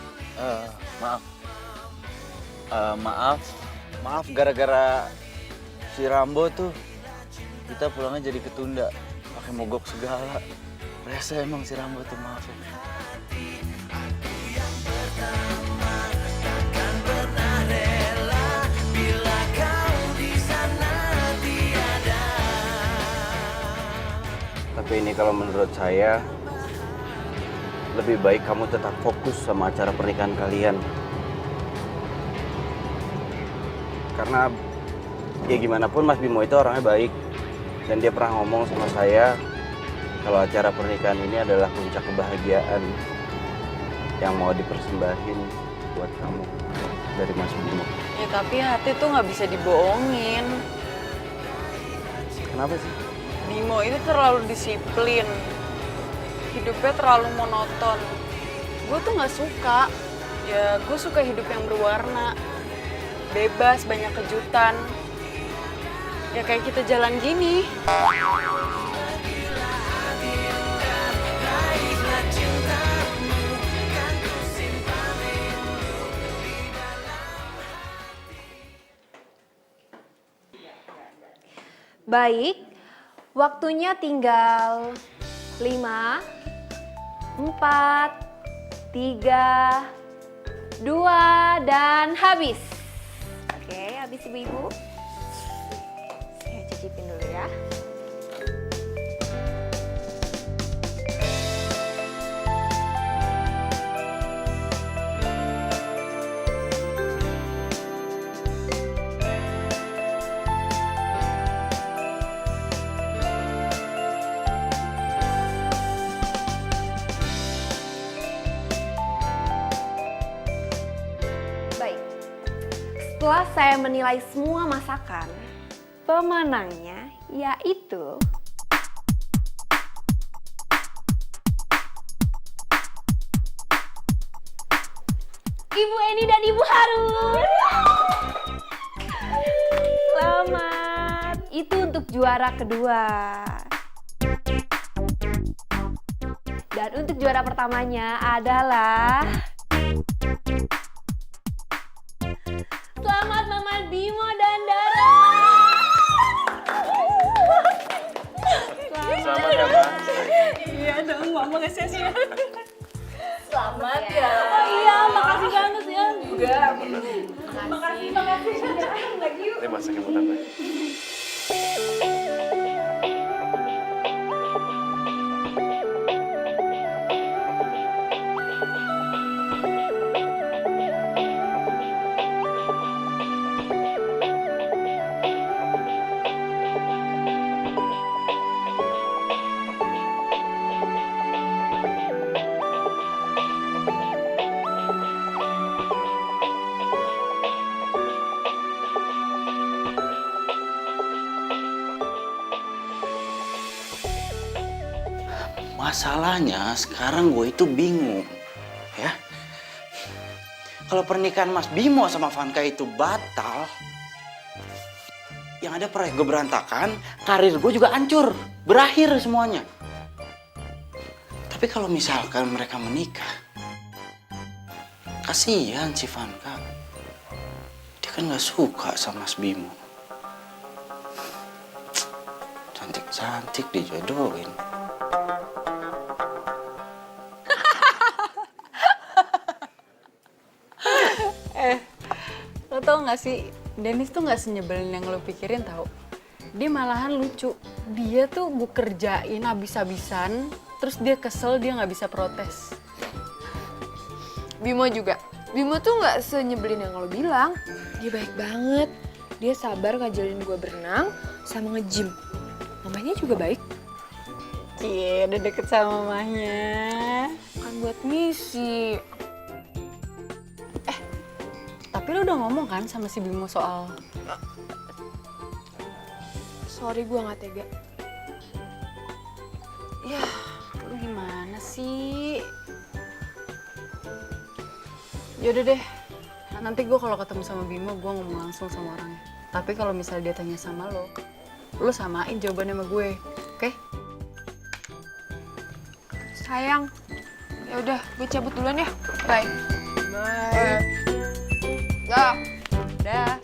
Maaf gara-gara si Rambo tuh kita pulangnya jadi ketunda, pakai mogok segala. Rese emang si Rambo tuh, maaf ya. Takkan pernah rela bila kau di sana tiada. Tapi ini kalau menurut saya lebih baik kamu tetap fokus sama acara pernikahan kalian. Karena ya gimana pun Mas Bimo itu orangnya baik, dan dia pernah ngomong sama saya kalau acara pernikahan ini adalah puncak kebahagiaan yang mau dipersembahin buat kamu dari Mas Bimo. Ya tapi hati tuh nggak bisa dibohongin. Kenapa sih? Bimo itu terlalu disiplin. Hidupnya terlalu monoton. Gue tuh nggak suka. Ya gue suka hidup yang berwarna. Bebas, banyak kejutan. Ya kayak kita jalan gini. Baik, waktunya tinggal 5, 4, 3, 2, dan habis. Oke, habis ibu-ibu. cicipin dulu ya. Baik, setelah saya menilai semua masakan, pemenangnya yaitu Ibu Eni dan Ibu Harun. Selamat. Itu untuk juara kedua. Dan untuk juara pertamanya adalah selamat Mama Bimo dan Dara. Selamat ya, Mas. Iya dong, Mama nge-share. Selamat ya. Oh iya, makasih banget ya. Terima kasih kemudian. Masalahnya sekarang gue itu bingung, ya. Kalau pernikahan Mas Bimo sama Vanka itu batal, yang ada proyek gue berantakan, karir gue juga hancur, berakhir semuanya. Tapi kalau misalkan mereka menikah, kasihan si Vanka. Dia kan gak suka sama Mas Bimo. Cantik-cantik dijodohin. Lo tau gak sih, Dennis tuh gak senyebelin yang lo pikirin tau. Dia malahan lucu. Dia tuh gue kerjain abis-abisan, terus dia kesel, dia gak bisa protes. Bimo juga. Bimo tuh nggak senyebelin yang lo bilang. Dia baik banget. Dia sabar ngajarin gue berenang sama nge-gym. Mamanya juga baik. Cie, udah deket sama mamahnya. Kan buat misi. Tapi lo udah ngomong kan sama si Bimo soal... Sorry, gue nggak tega. Ya, lo gimana sih? Yaudah deh, nanti gue kalau ketemu sama Bimo, gue ngomong langsung sama orangnya. Tapi kalau misalnya dia tanya sama lo samain jawabannya sama gue, oke? Sayang. Ya udah, gue cabut duluan ya. Bye. Bye. Dah. Dah.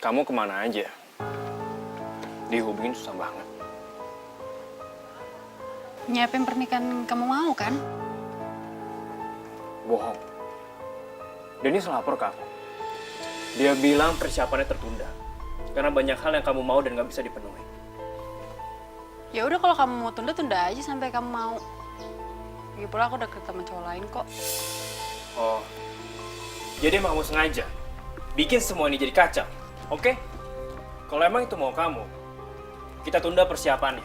Kamu kemana aja? Dihubungin susah banget. Nyiapin pernikahan kamu mau kan? Bohong. Dennis lapor ke aku. Dia bilang persiapannya tertunda. Karena banyak hal yang kamu mau dan gak bisa dipenuhi. Ya udah kalau kamu mau tunda aja sampai kamu mau. Lagi pula aku udah ketemu cowok lain kok. Oh, jadi emang kamu sengaja bikin semua ini jadi kacau, oke? Kalau emang itu mau kamu, kita tunda persiapannya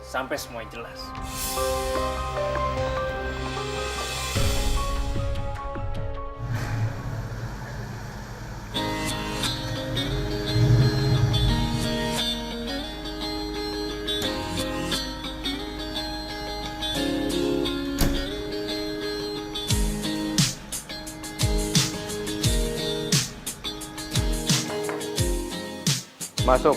sampai semuanya jelas. Masuk.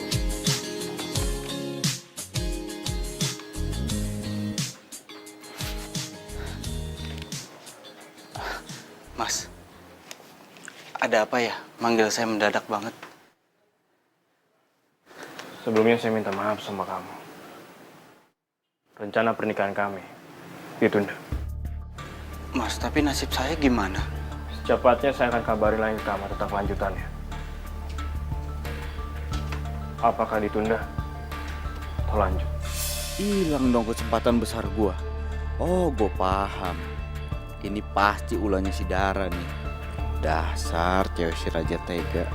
Mas, ada apa ya? Manggil saya mendadak banget. Sebelumnya saya minta maaf sama kamu. Rencana pernikahan kami ditunda. Mas, tapi nasib saya gimana? Secepatnya saya akan kabari lagi ke kamu tentang kelanjutannya. Apakah ditunda atau lanjut? Hilang dong kesempatan besar gua. Oh, gua paham. Ini pasti ulahnya si Dara nih. Dasar cewek si Raja Tega.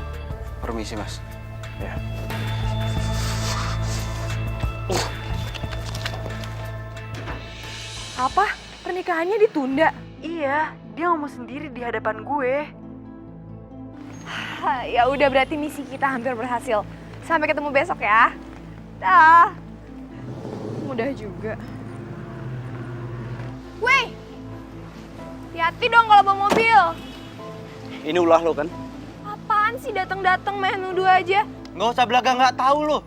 Permisi, Mas. Ya. Apa? Pernikahannya ditunda? Iya, dia ngomong sendiri di hadapan gue. Ya udah, berarti misi kita hampir berhasil. Sampai ketemu besok ya. Dah. Mudah juga. Weh, hati-hati dong kalau bawa mobil. Ini ulah lo kan? Apaan sih datang-datang main nuduh aja? Nggak usah belaga nggak tahu lo.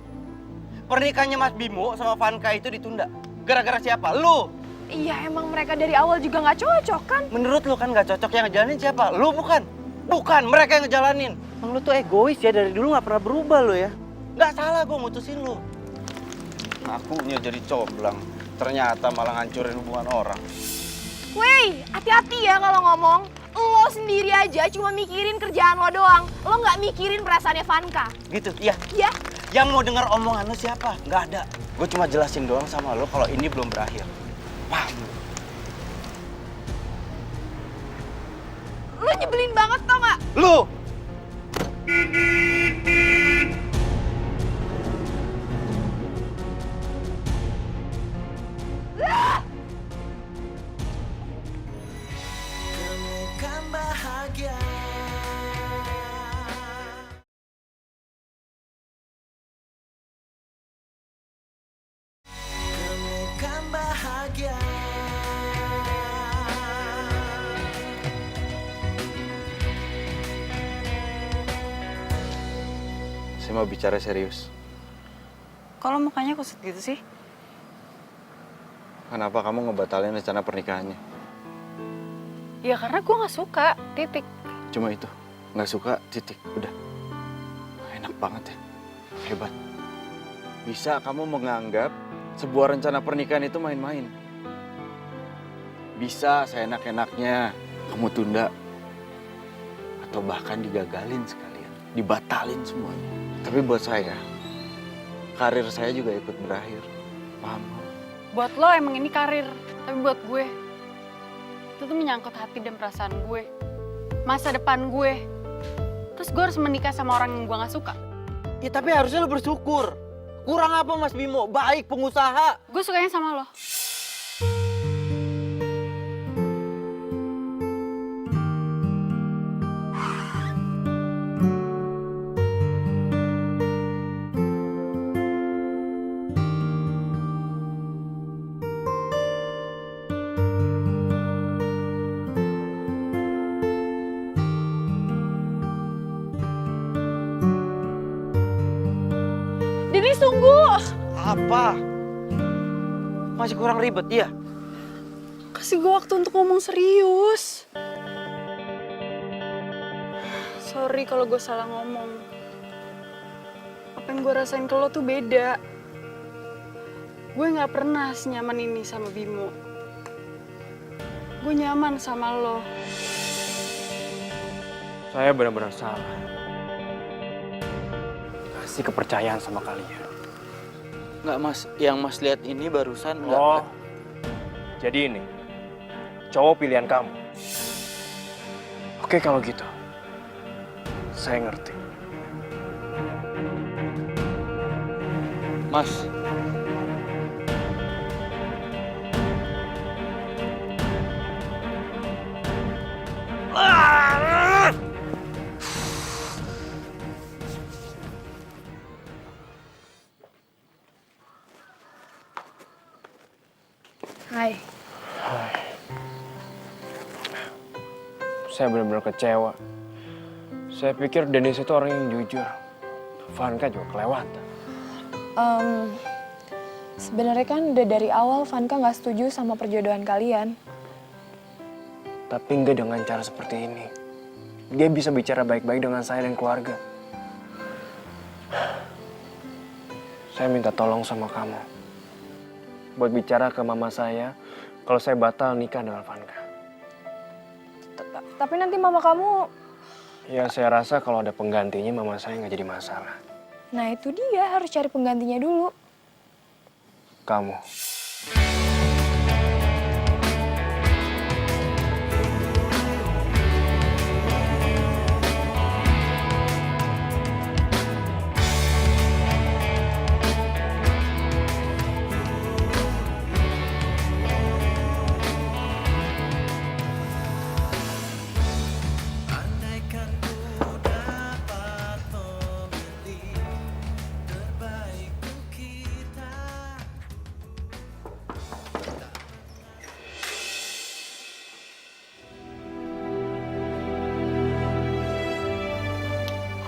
Pernikahannya Mas Bimo sama Vanka itu ditunda. Gara-gara siapa? Lo. Iya, emang mereka dari awal juga nggak cocok kan? Menurut lo kan nggak cocok, yang ngejalanin siapa? Lo bukan? Bukan, mereka yang ngejalanin. Emang lo tuh egois ya, dari dulu nggak pernah berubah lo ya. Nggak salah gue mutusin lo. Akunya jadi comblang, ternyata malah ngancurin hubungan orang. Wey, hati-hati ya kalau ngomong. Lo sendiri aja cuma mikirin kerjaan lo doang. Lo nggak mikirin perasaannya Vanka. Gitu, iya. Ya? Yang mau dengar omongan lo siapa? Nggak ada. Gue cuma jelasin doang sama lo kalau ini belum berakhir. Paham? Lo nyebelin banget tau nggak? Lo! Temukan bahagia. Temukan bahagia. Saya mau bicara serius. Kalau mukanya kusut gitu sih? Kenapa kamu ngebatalin rencana pernikahannya? Ya karena gue gak suka, titik. Cuma itu, nggak suka, titik, udah. Enak banget ya, hebat. Bisa kamu menganggap sebuah rencana pernikahan itu main-main. Bisa seenak-enaknya kamu tunda. Atau bahkan digagalin sekalian, dibatalin semuanya. Tapi buat saya, karir saya juga ikut berakhir. Paham? Buat lo emang ini karir, tapi buat gue, itu tuh menyangkut hati dan perasaan gue. Masa depan gue. Terus gue harus menikah sama orang yang gue gak suka. Ya tapi harusnya lo bersyukur. Kurang apa Mas Bimo? Baik pengusaha. Gue sukanya sama lo. Denis, tunggu. Apa? Masih kurang ribet ya? Kasih gue waktu untuk ngomong serius. Sorry kalau gue salah ngomong. Apa yang gue rasain ke lo tuh beda. Gue gak pernah senyaman ini sama Bimo. Gue nyaman sama lo. Saya benar-benar salah. Kasih kepercayaan sama kalian. Nggak Mas, yang Mas lihat ini barusan nggak. Oh, jadi ini cowok pilihan kamu. Oke kalau gitu, saya ngerti. Mas. Hai. Saya benar-benar kecewa. Saya pikir Dennis itu orang yang jujur. Vanka juga kelewatan. Sebenarnya kan udah dari awal Vanka nggak setuju sama perjodohan kalian. Tapi enggak dengan cara seperti ini. Dia bisa bicara baik-baik dengan saya dan keluarga. Saya minta tolong sama kamu. Buat bicara ke mama saya kalau saya batal nikah dengan Vanka. Tapi nanti mama kamu... Ya saya rasa kalau ada penggantinya mama saya nggak jadi masalah. Nah itu dia, harus cari penggantinya dulu. Kamu.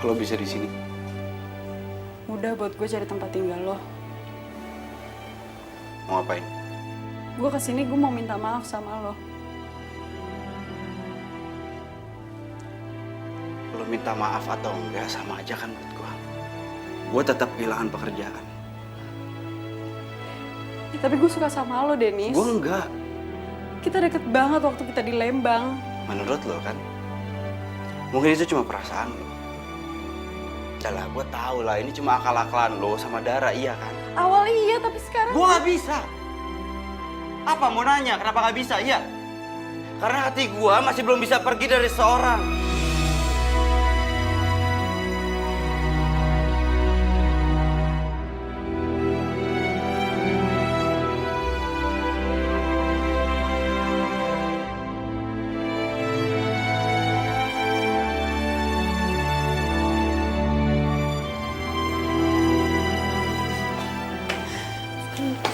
Kalau bisa di sini. Udah buat gue cari tempat tinggal lo. Mau ngapain? Gue kesini gue mau minta maaf sama lo. Lo minta maaf atau enggak sama aja kan buat gua. Gua tetap kehilangan pekerjaan. Ya, tapi gue suka sama lo, Denis. Gua enggak. Kita deket banget waktu kita di Lembang. Menurut lo kan? Mungkin itu cuma perasaan lo. Udah lah, gua tahu lah ini cuma akal-akalan lo sama Dara, iya kan? Awal iya, tapi sekarang... Gua nggak bisa. Apa mau nanya? Kenapa nggak bisa? Iya. Karena hati gua masih belum bisa pergi dari seorang.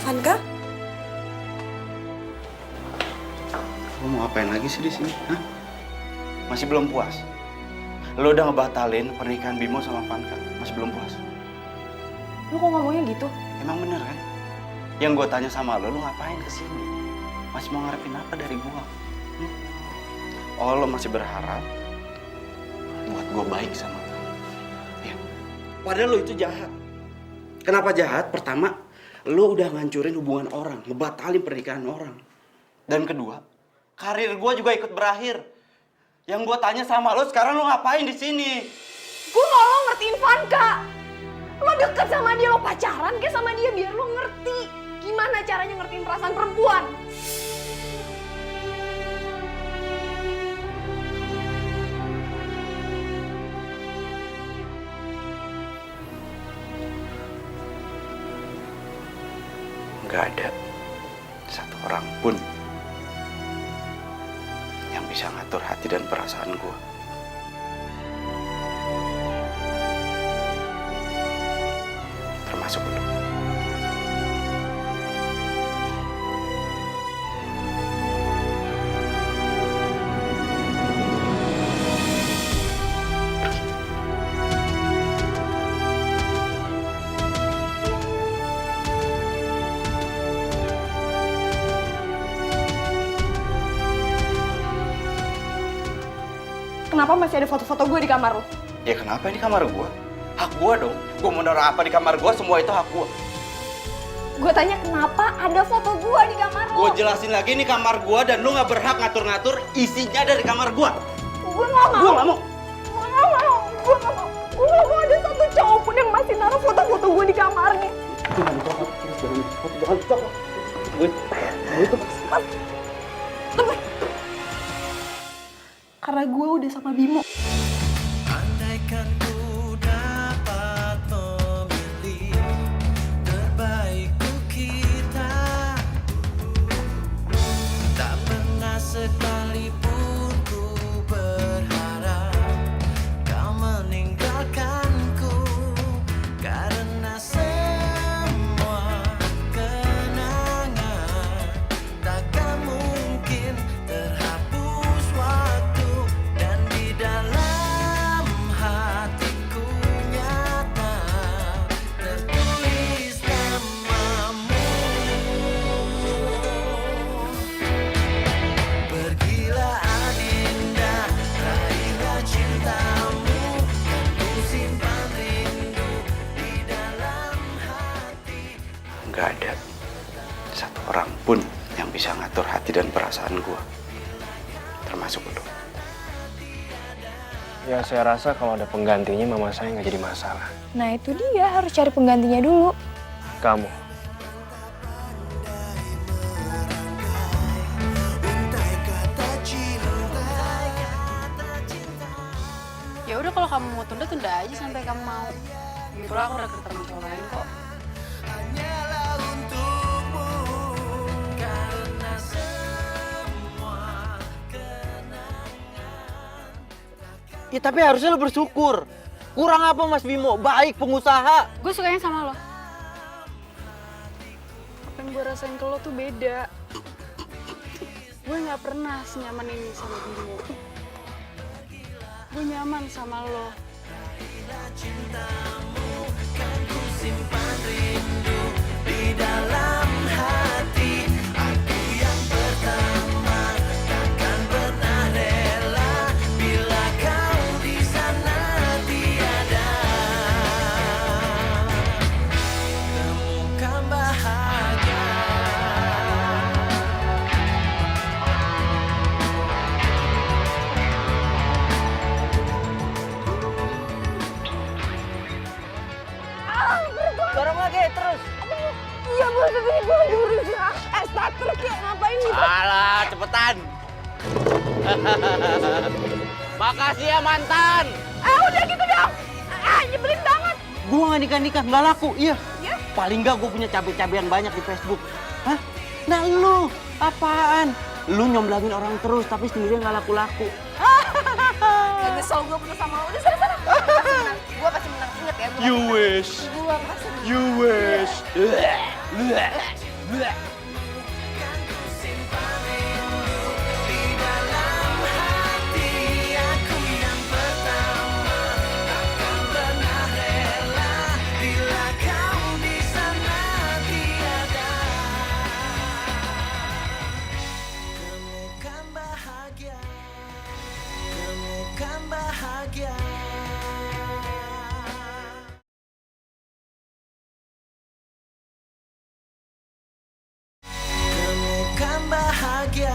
Vanka? Lo mau ngapain lagi sih di sini? Hah? Masih belum puas? Lo udah ngebatalin pernikahan Bimo sama Vanka. Masih belum puas? Lu kok ngomongnya gitu? Emang bener kan? Yang gue tanya sama lo ngapain kesini? Masih mau ngarepin apa dari gue? Oh, lo masih berharap buat gue baik sama lo? Ya. Padahal lo itu jahat. Kenapa jahat? Pertama, lo udah ngancurin hubungan orang, ngebatalin pernikahan orang. Dan kedua, karir gue juga ikut berakhir. Yang gue tanya sama lo, sekarang lo ngapain di sini? Gue mau lo ngertiin Vanka. Lo deket sama dia, lo pacaran kayak sama dia biar lo ngerti gimana caranya ngertiin perasaan perempuan. Gak ada satu orang pun yang bisa ngatur hati dan perasaan gue. Termasuk lo. Kenapa masih ada foto-foto gue di kamar lo? Ya kenapa ini kamar gue? Hak gue dong. Gue mau naruh apa di kamar gue, semua itu hak gue. Gue tanya kenapa ada foto gue di kamar lo? Gue jelasin lagi ini kamar gue dan lu gak berhak ngatur-ngatur isinya dari kamar gue. Gue gak mau. Gue gak mau. Gue gak mau. Gue gak mau. Gue gak mau ada satu cowok pun yang masih naruh foto-foto gue di kamarnya. Jangan dicopot. Jangan dicopot. Itu Karena gue udah sama Bimo. Andaikan ku dapat memilih terbaik untuk kita, tak pernah sekalipun ku berharap kau meninggalkanku, karena semua kenangan takkan mungkin terhapus waktu, dan di dalam hatiku nyata tertulis namamu. Pergilah Adinda, raihlah cintamu, kan ku simpan rindu di dalam hati. Gak ada satu orang pun yang bisa ngatur hati dan perasaan gue. Termasuk lo. Ya saya rasa kalau ada penggantinya mama saya nggak jadi masalah. Nah itu dia, harus cari penggantinya dulu. Kamu. Ya udah kalau kamu mau tunda aja sampai kamu mau. Itulah aku udah ketemu cowok lain kok. Ya tapi harusnya lo bersyukur. Kurang apa Mas Bimo? Baik pengusaha. Gue sukanya sama lo. Apa yang gue rasain ke lo tuh beda. Gue nggak pernah senyaman ini sama Bimo. Gue nyaman sama lo. Cintamu kan ku simpan rindu di dalam hati. Aku yang pertama takkan pernah rela bila kau di sana tiada. Temukan bahagia. Dorong lagi terus. Iya bos, tapi gue lagi berusaha. Starter kayak ngapain nih? Alah, cepetan. Makasih ya mantan. Udah gitu dong. Nyebelin banget. Gua nggak nikah-nikah, nggak laku. Iya. Ya? Paling nggak gue punya cabe-cabean banyak di Facebook. Hah? Nah lu, apaan? Lu nyomblangin orang terus, tapi sendiri nggak laku-laku. Gak nyesel gue punya sama lo. Udah sana. Gue pasti menang. Ingat ya. You wish. Gue pasti menang. You wish. Temukan bahagia. Temukan bahagia.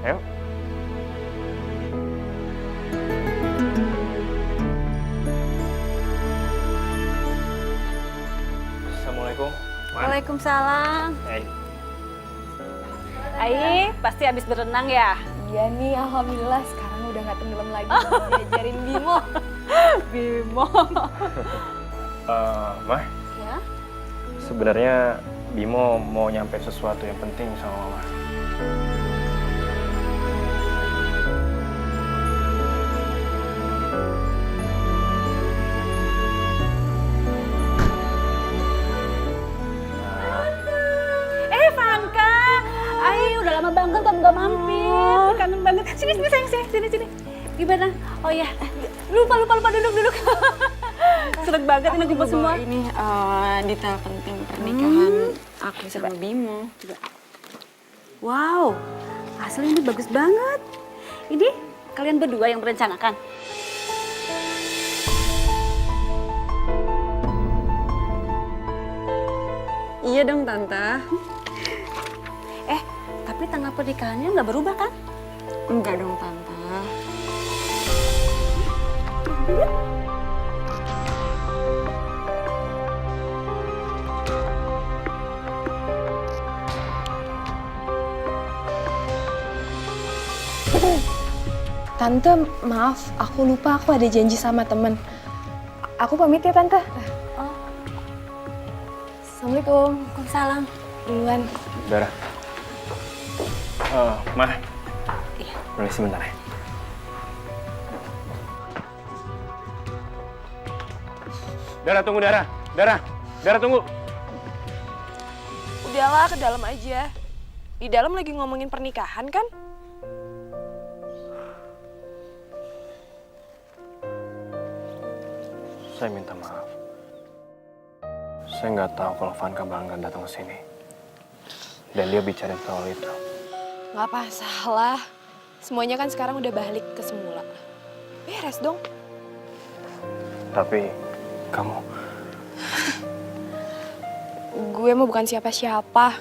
Ayo. Assalamualaikum. Waalaikumsalam. Hai. Ai, pasti habis berenang ya? Iya nih, alhamdulillah sekarang udah nggak tenggelam lagi. Diajarin Bimo. Bimo. Mah, Ya? sebenarnya Bimo mau nyampe sesuatu yang penting sama Mama. Vanka. Ai, udah lama banget kamu gak mampir. Kangen banget. Sini sayang, sini. Gimana? Oh ya, lupa duduk. Seneng banget ini kumpul semua. Ini detail penting pernikahan aku sama Bimo. Coba. Wow, hasilnya ini bagus banget. Ini kalian berdua yang merencanakan? Iya dong Tante. Tapi tanggal pernikahannya nggak berubah kan? Enggak dong Tante. Tante, maaf, aku lupa aku ada janji sama temen. Aku pamit ya Tante. Assalamualaikum. Waalaikumsalam. Duluan. Dara. Mah. Iya. Boleh sebentar ya? Dara, tunggu Dara. Dara, tunggu. Udahlah, ke dalam aja. Di dalam lagi ngomongin pernikahan kan? Saya minta maaf. Saya nggak tahu kalau Vanka bangga datang ke sini. Dan dia bicarain soal itu. Nggak masalah. semuanya kan sekarang udah balik ke semula. Beres dong. Tapi kamu... Gue mah bukan siapa-siapa.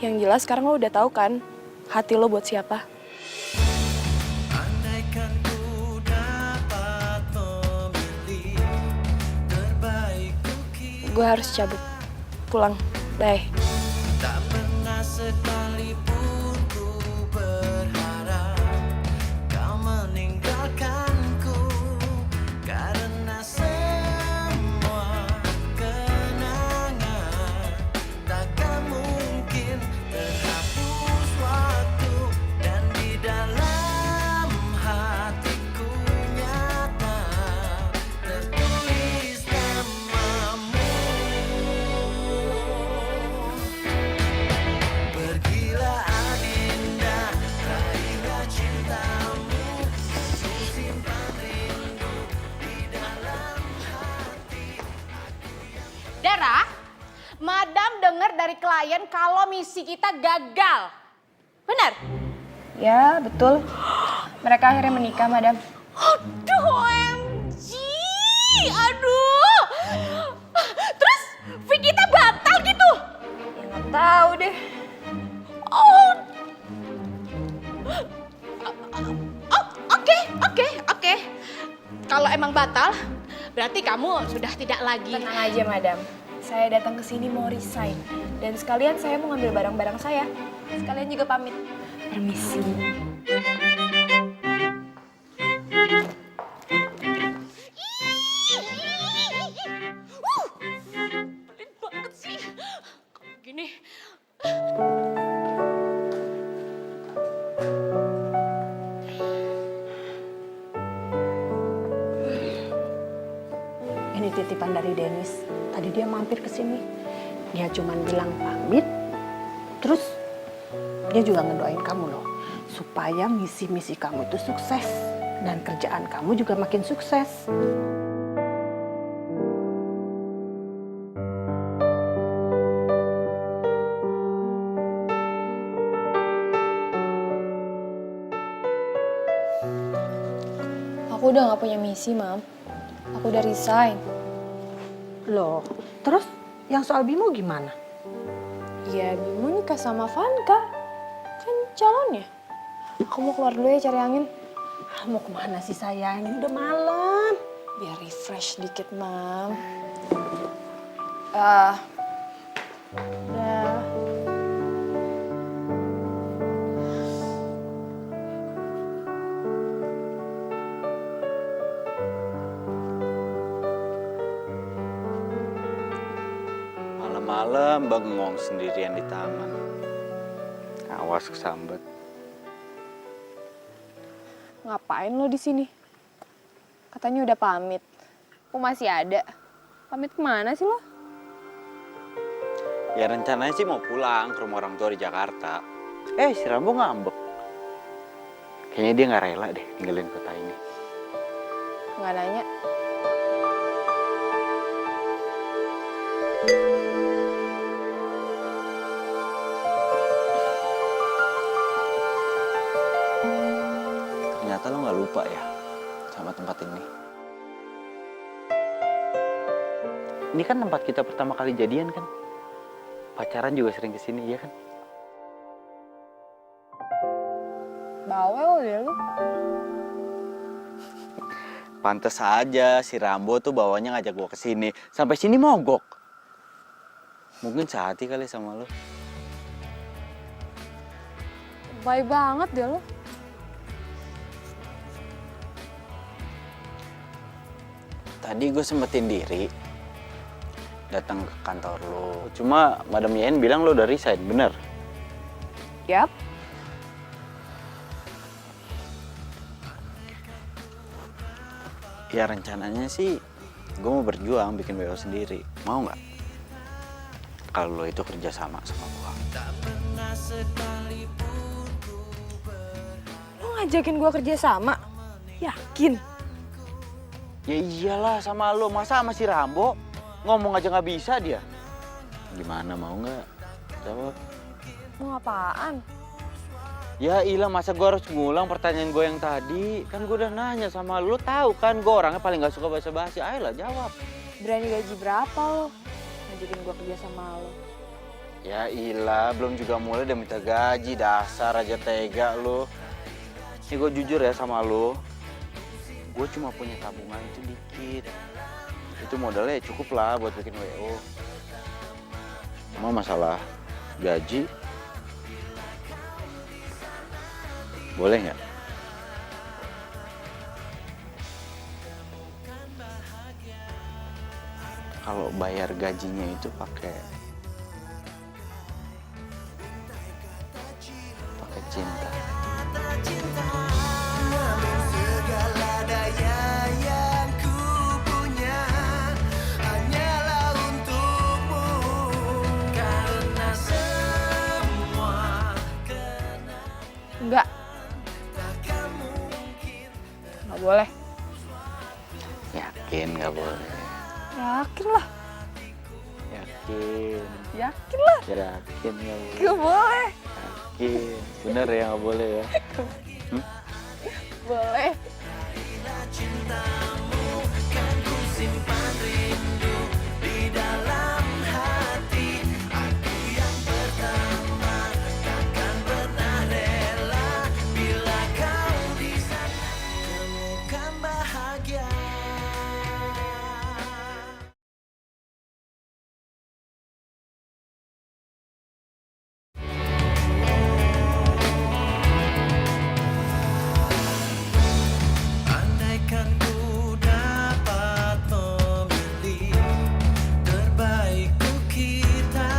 Yang jelas sekarang lo udah tahu kan hati lo buat siapa. Andaikan ku dapat memilih terbaik Gue harus cabut. Pulang. Bye. tak pernah sekalipun ku berharap kau meninggalkanku karena semua kenangan takkan mungkin terhapus waktu dan di dalam hatiku nyata tertulis namamu. Pergilah Adinda, raihlah cintamu, ku simpan rindu di dalam hati. Dara, Madam dengar dari klien kalau misi kita gagal. Benar? Ya, betul. Mereka akhirnya menikah, Madam. Aduh, OMG! Aduh! Terus fee kita batal gitu? Ya nggak tahu deh. Oh. Oke. Kalau emang batal, berarti kamu sudah tidak lagi. Tenang aja, Madam. Saya datang ke sini mau resign. Dan sekalian saya mau ngambil barang-barang saya. Sekalian juga pamit. Permisi. Pelit banget sih. Kalau gini. Ini titipan dari Dennis. Tadi dia mampir ke sini. Dia cuma bilang pamit. Terus dia juga ngedoain kamu loh. Supaya misi-misi kamu itu sukses. Dan kerjaan kamu juga makin sukses. Aku udah nggak punya misi, Mam. Aku udah resign. Loh, terus yang soal Bimo gimana? Ya, Bimo nikah sama Vanka. Kan calonnya. Aku mau keluar dulu ya cari angin. Mau kemana sih sayang? Ini udah malam. Biar refresh dikit, Mam. Udah. Malam-malam bengong sendirian di taman. Awas kesambet. Ngapain lo di sini? Katanya udah pamit. Kok masih ada? Pamit kemana sih lo? Ya rencananya sih mau pulang ke rumah orang tua di Jakarta. Si Rambo ngambek. Kayaknya dia nggak rela deh ninggalin kota ini. Nggak nanya. Ternyata lo nggak lupa ya sama tempat ini. Ini kan tempat kita pertama kali jadian kan? Pacaran juga sering kesini, ya kan? Bawel deh lu. Pantes aja si Rambo tuh bawanya ngajak gua kesini. Sampai sini mogok. Mungkin sehati kali sama lo. Baik banget deh lo. Tadi gue sempetin diri datang ke kantor lo. Cuma Madam Yen bilang lo udah resign, bener? Yap. Ya rencananya sih gue mau berjuang bikin BO sendiri. Mau nggak? Kalau lo itu kerja sama gue. Lo ngajakin gua kerja sama? Yakin? Ya iyalah sama lo, masa sama si Rambo? Ngomong aja nggak bisa dia. Gimana, mau nggak? Jawab. Mau apaan? Ya ilah, masa gue harus ngulang pertanyaan gue yang tadi? Kan gue udah nanya sama lu, tahu kan gue orangnya paling gak suka basa-basi. Ayolah jawab. Berani gaji berapa lo? Ngajakin gue kerja sama lo. Ya ilah, belum juga mulai udah minta gaji. Dasar aja tega lu. Ini gue jujur ya sama lu. Gue cuma punya tabungan itu dikit. Itu modalnya cukup lah buat bikin WO. Cuma masalah gaji, boleh nggak? Kalau bayar gajinya itu pakai cinta. Segala daya yang ku punya hanyalah untukmu, karena semua Enggak. Nggak boleh. Yakin nggak boleh? Yakin lah. Yakin. Yakin lah. Yakin nggak boleh? Gak boleh. Yakin. Bener ya nggak boleh ya? Boleh. cintamu kan ku simpan rindu di dalam hati. Aku yang pertama takkan pernah rela bila kau di sana temukan bahagia. Andaikan ku dapat memilih terbaikku kita,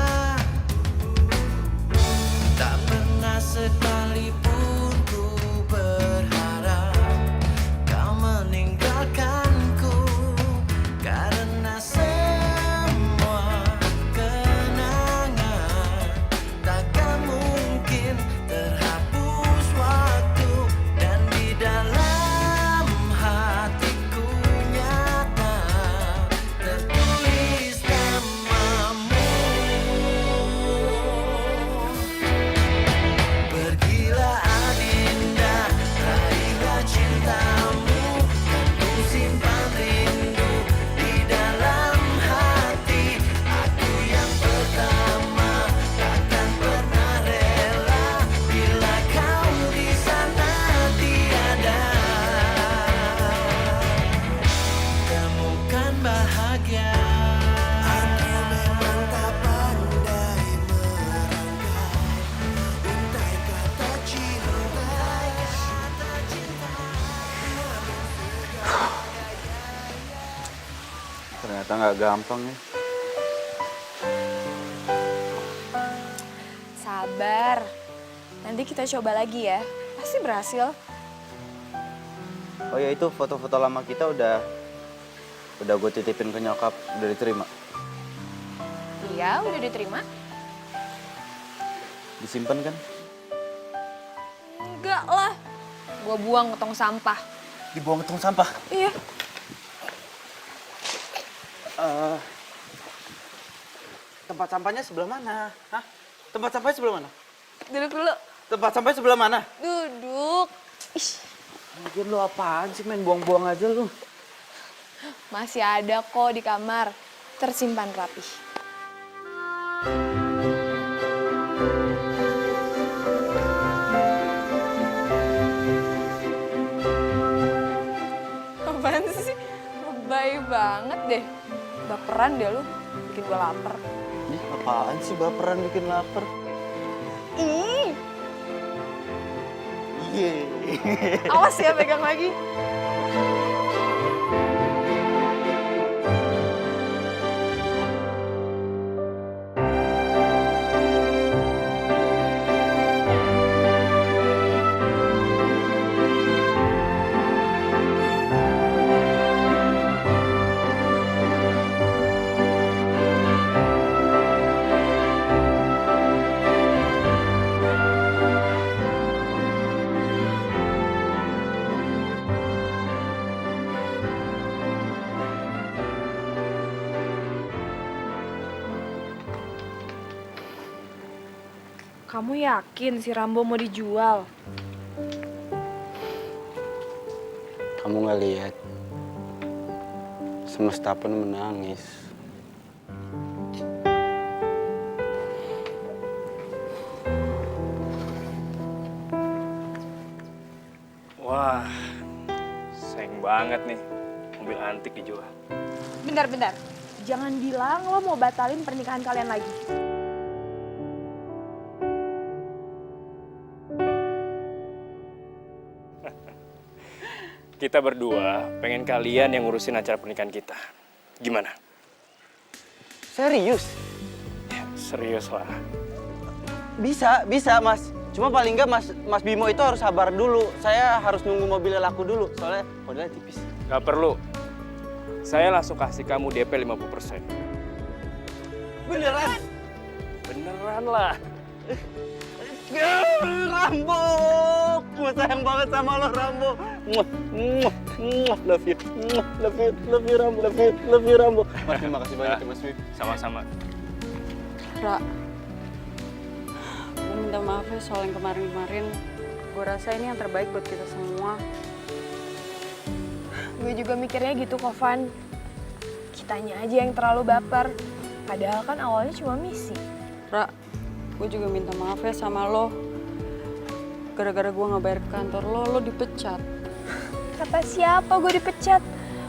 tak pernah sekalipun ku berharap kau meninggalkanku, karena semua kenangan takkan mungkin terhapus waktu, dan di dalam hatiku nyata tertulis namamu. Pergilah Adinda, raihlah cintamu, ku simpan rindu di dalam hati. Aku yang pertama takkan pernah rela bila kau di sana tiada temukan bahagia. Aku memang tak pandai merangkai untai kata cinta. Ternyata nggak gampang ya. Sabar. Nanti kita coba lagi ya. Pasti berhasil. Oh ya, itu foto-foto lama kita udah gue titipin ke nyokap, udah diterima. Iya, udah diterima. Disimpan kan? Enggak lah. Gua buang ke tong sampah. Dibuang ke tong sampah. Iya. Tempat sampahnya sebelah mana? Hah? Tempat sampahnya sebelah mana? Duduk dulu. Tempat sampahnya sebelah mana? Duduk. Ih, Anjir, lu apaan sih, main buang-buang aja lu. masih ada kok di kamar. Tersimpan rapi. Apaan sih? Lebay banget deh. Baperan deh lu. Bikin gua lapar. Ih, apaan sih baperan bikin lapar? Ih, Iya. awas ya pegang lagi. Kamu yakin si Rambo mau dijual? Kamu nggak lihat? Semesta pun menangis. Wah, sayang banget nih mobil antik dijual. Bentar. Jangan bilang lo mau batalin pernikahan kalian lagi. Kita berdua pengen kalian yang ngurusin acara pernikahan kita. Gimana? Serius? Ya, serius lah. Bisa Mas. Cuma paling nggak Mas Bimo itu harus sabar dulu. Saya harus nunggu mobilnya laku dulu, soalnya modalnya tipis. Gak perlu. Saya langsung kasih kamu DP 50%. Beneran? Beneran lah. Rambo! Gue sayang banget sama lo, Rambo. Love you. Love you, Rambo. Love you, Rambo. Mas, terima kasih banyak ya, Mas Bim. Ra, Sama-sama. gue minta maaf ya soal yang kemarin-kemarin. Gue rasa ini yang terbaik buat kita semua. Gue juga mikirnya gitu kok, Van. Kitanya aja yang terlalu baper. Padahal kan awalnya cuma misi. Ra, gue juga minta maaf ya sama lo. Gara-gara gue nggak bayar ke kantor lo dipecat. Kata siapa gue dipecat?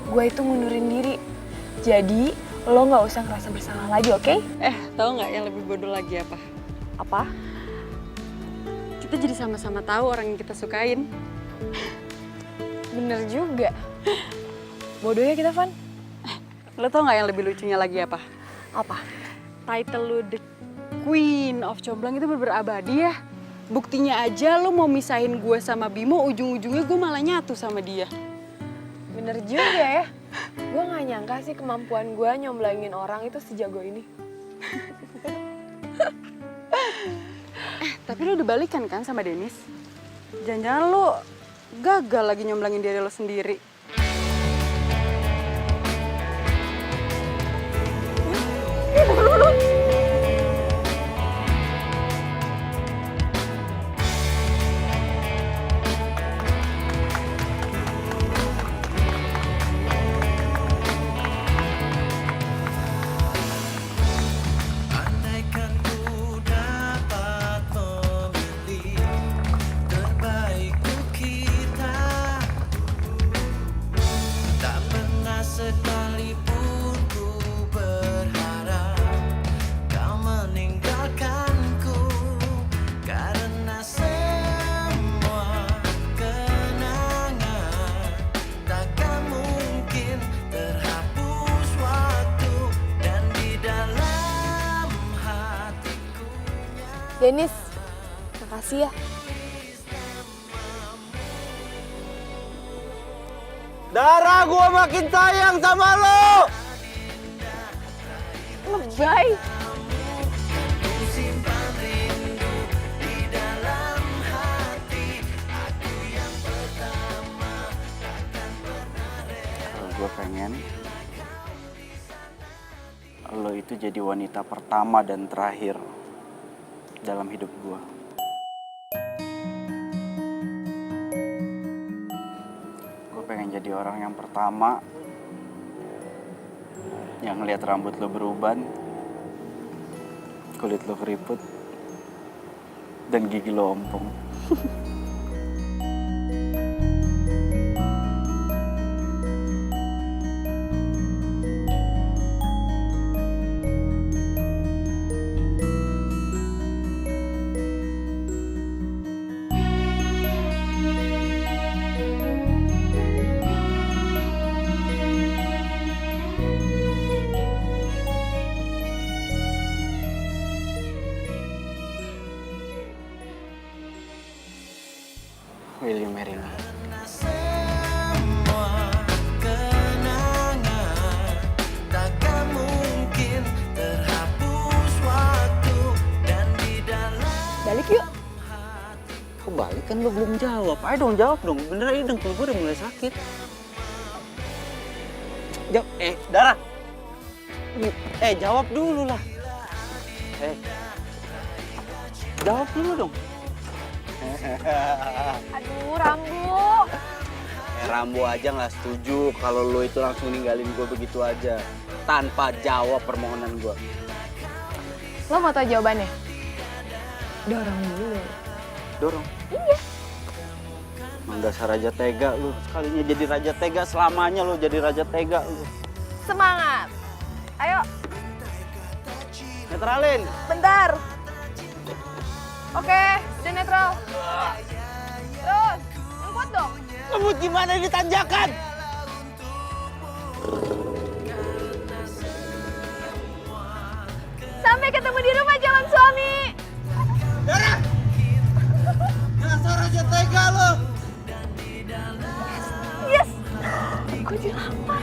Gue itu ngundurin diri. Jadi, lo nggak usah ngerasa bersalah lagi, oke? Tahu nggak yang lebih bodoh lagi apa? Apa? Kita jadi sama-sama tahu orang yang kita sukain. Bener juga. Bodohnya kita, Van. Lo tau nggak yang lebih lucunya lagi apa? Apa? Title lo The Queen of Comblang itu bener-bener abadi ya. Buktinya aja lo mau misahin gue sama Bimo, ujung-ujungnya gue malah nyatu sama dia. Bener juga ya. Gue gak nyangka sih kemampuan gue nyomblangin orang itu sejago ini. Tapi lo udah balikan kan sama Dennis? Jangan-jangan lo gagal lagi nyomblangin diri lo sendiri. Andaikan ku dapat memilih terbaik untuk kita, tak pernah sekalipun ku berharap kau meninggalkanku, karena semua kenangan takkan mungkin terhapus waktu, dan di dalam hatiku. Dennis, makasih ya. Dara, gue makin sayang sama lo. Lebay. Simpan rindu di dalam hati, aku yang pertama takkan pernah rela. Gue pengen lo itu jadi wanita pertama dan terakhir dalam hidup gue. Gue pengen jadi orang yang pertama yang ngeliat rambut lo beruban, kulit lo keriput, dan gigi lo ompong. Will you marry me? Semua kenangan takkan mungkin terhapus waktu, dan di dalam. Balik yuk. Kok balik kan lo belum jawab? Ayo dong jawab dong. Bener aja dong, gue udah mulai sakit. Jawab, Dara. Jawab dulu lah. Jawab dulu dong. Aduh, Rambo. Rambo aja nggak setuju kalau lo itu langsung ninggalin gue begitu aja. Tanpa jawab permohonan gue. Lo mau tau jawabannya? Dorong dulu. Dorong? Iya. Emang dasar raja tega lu. Sekalinya jadi raja tega, selamanya lo jadi raja tega lu. Semangat. Ayo, Netralin. bentar. Oke, udah netral. Terus, ngebut dong. Ngebut gimana ini tanjakan? Sampai ketemu di rumah calon suami. Darah! Dasar raja tega lo. Yes. Gue dilamar.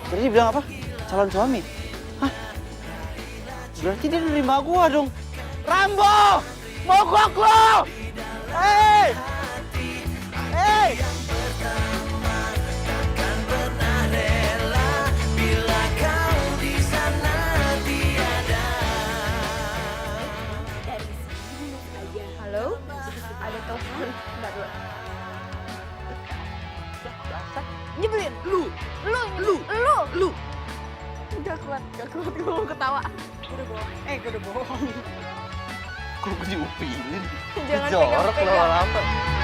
Tadi bilang apa? Calon suami? Hah? Berarti dia nerima gua dong. Rambo! Mogok lo! Hei! Hei! Takkan pernah rela bila kau di sana tiada. Halo? Ada telepon. Bentar dulu. Nyebelin. Lu. Gak kuat gue mau ketawa. Kok gue diupilin? Jangan Jorok pegang-pegang. lama-lama.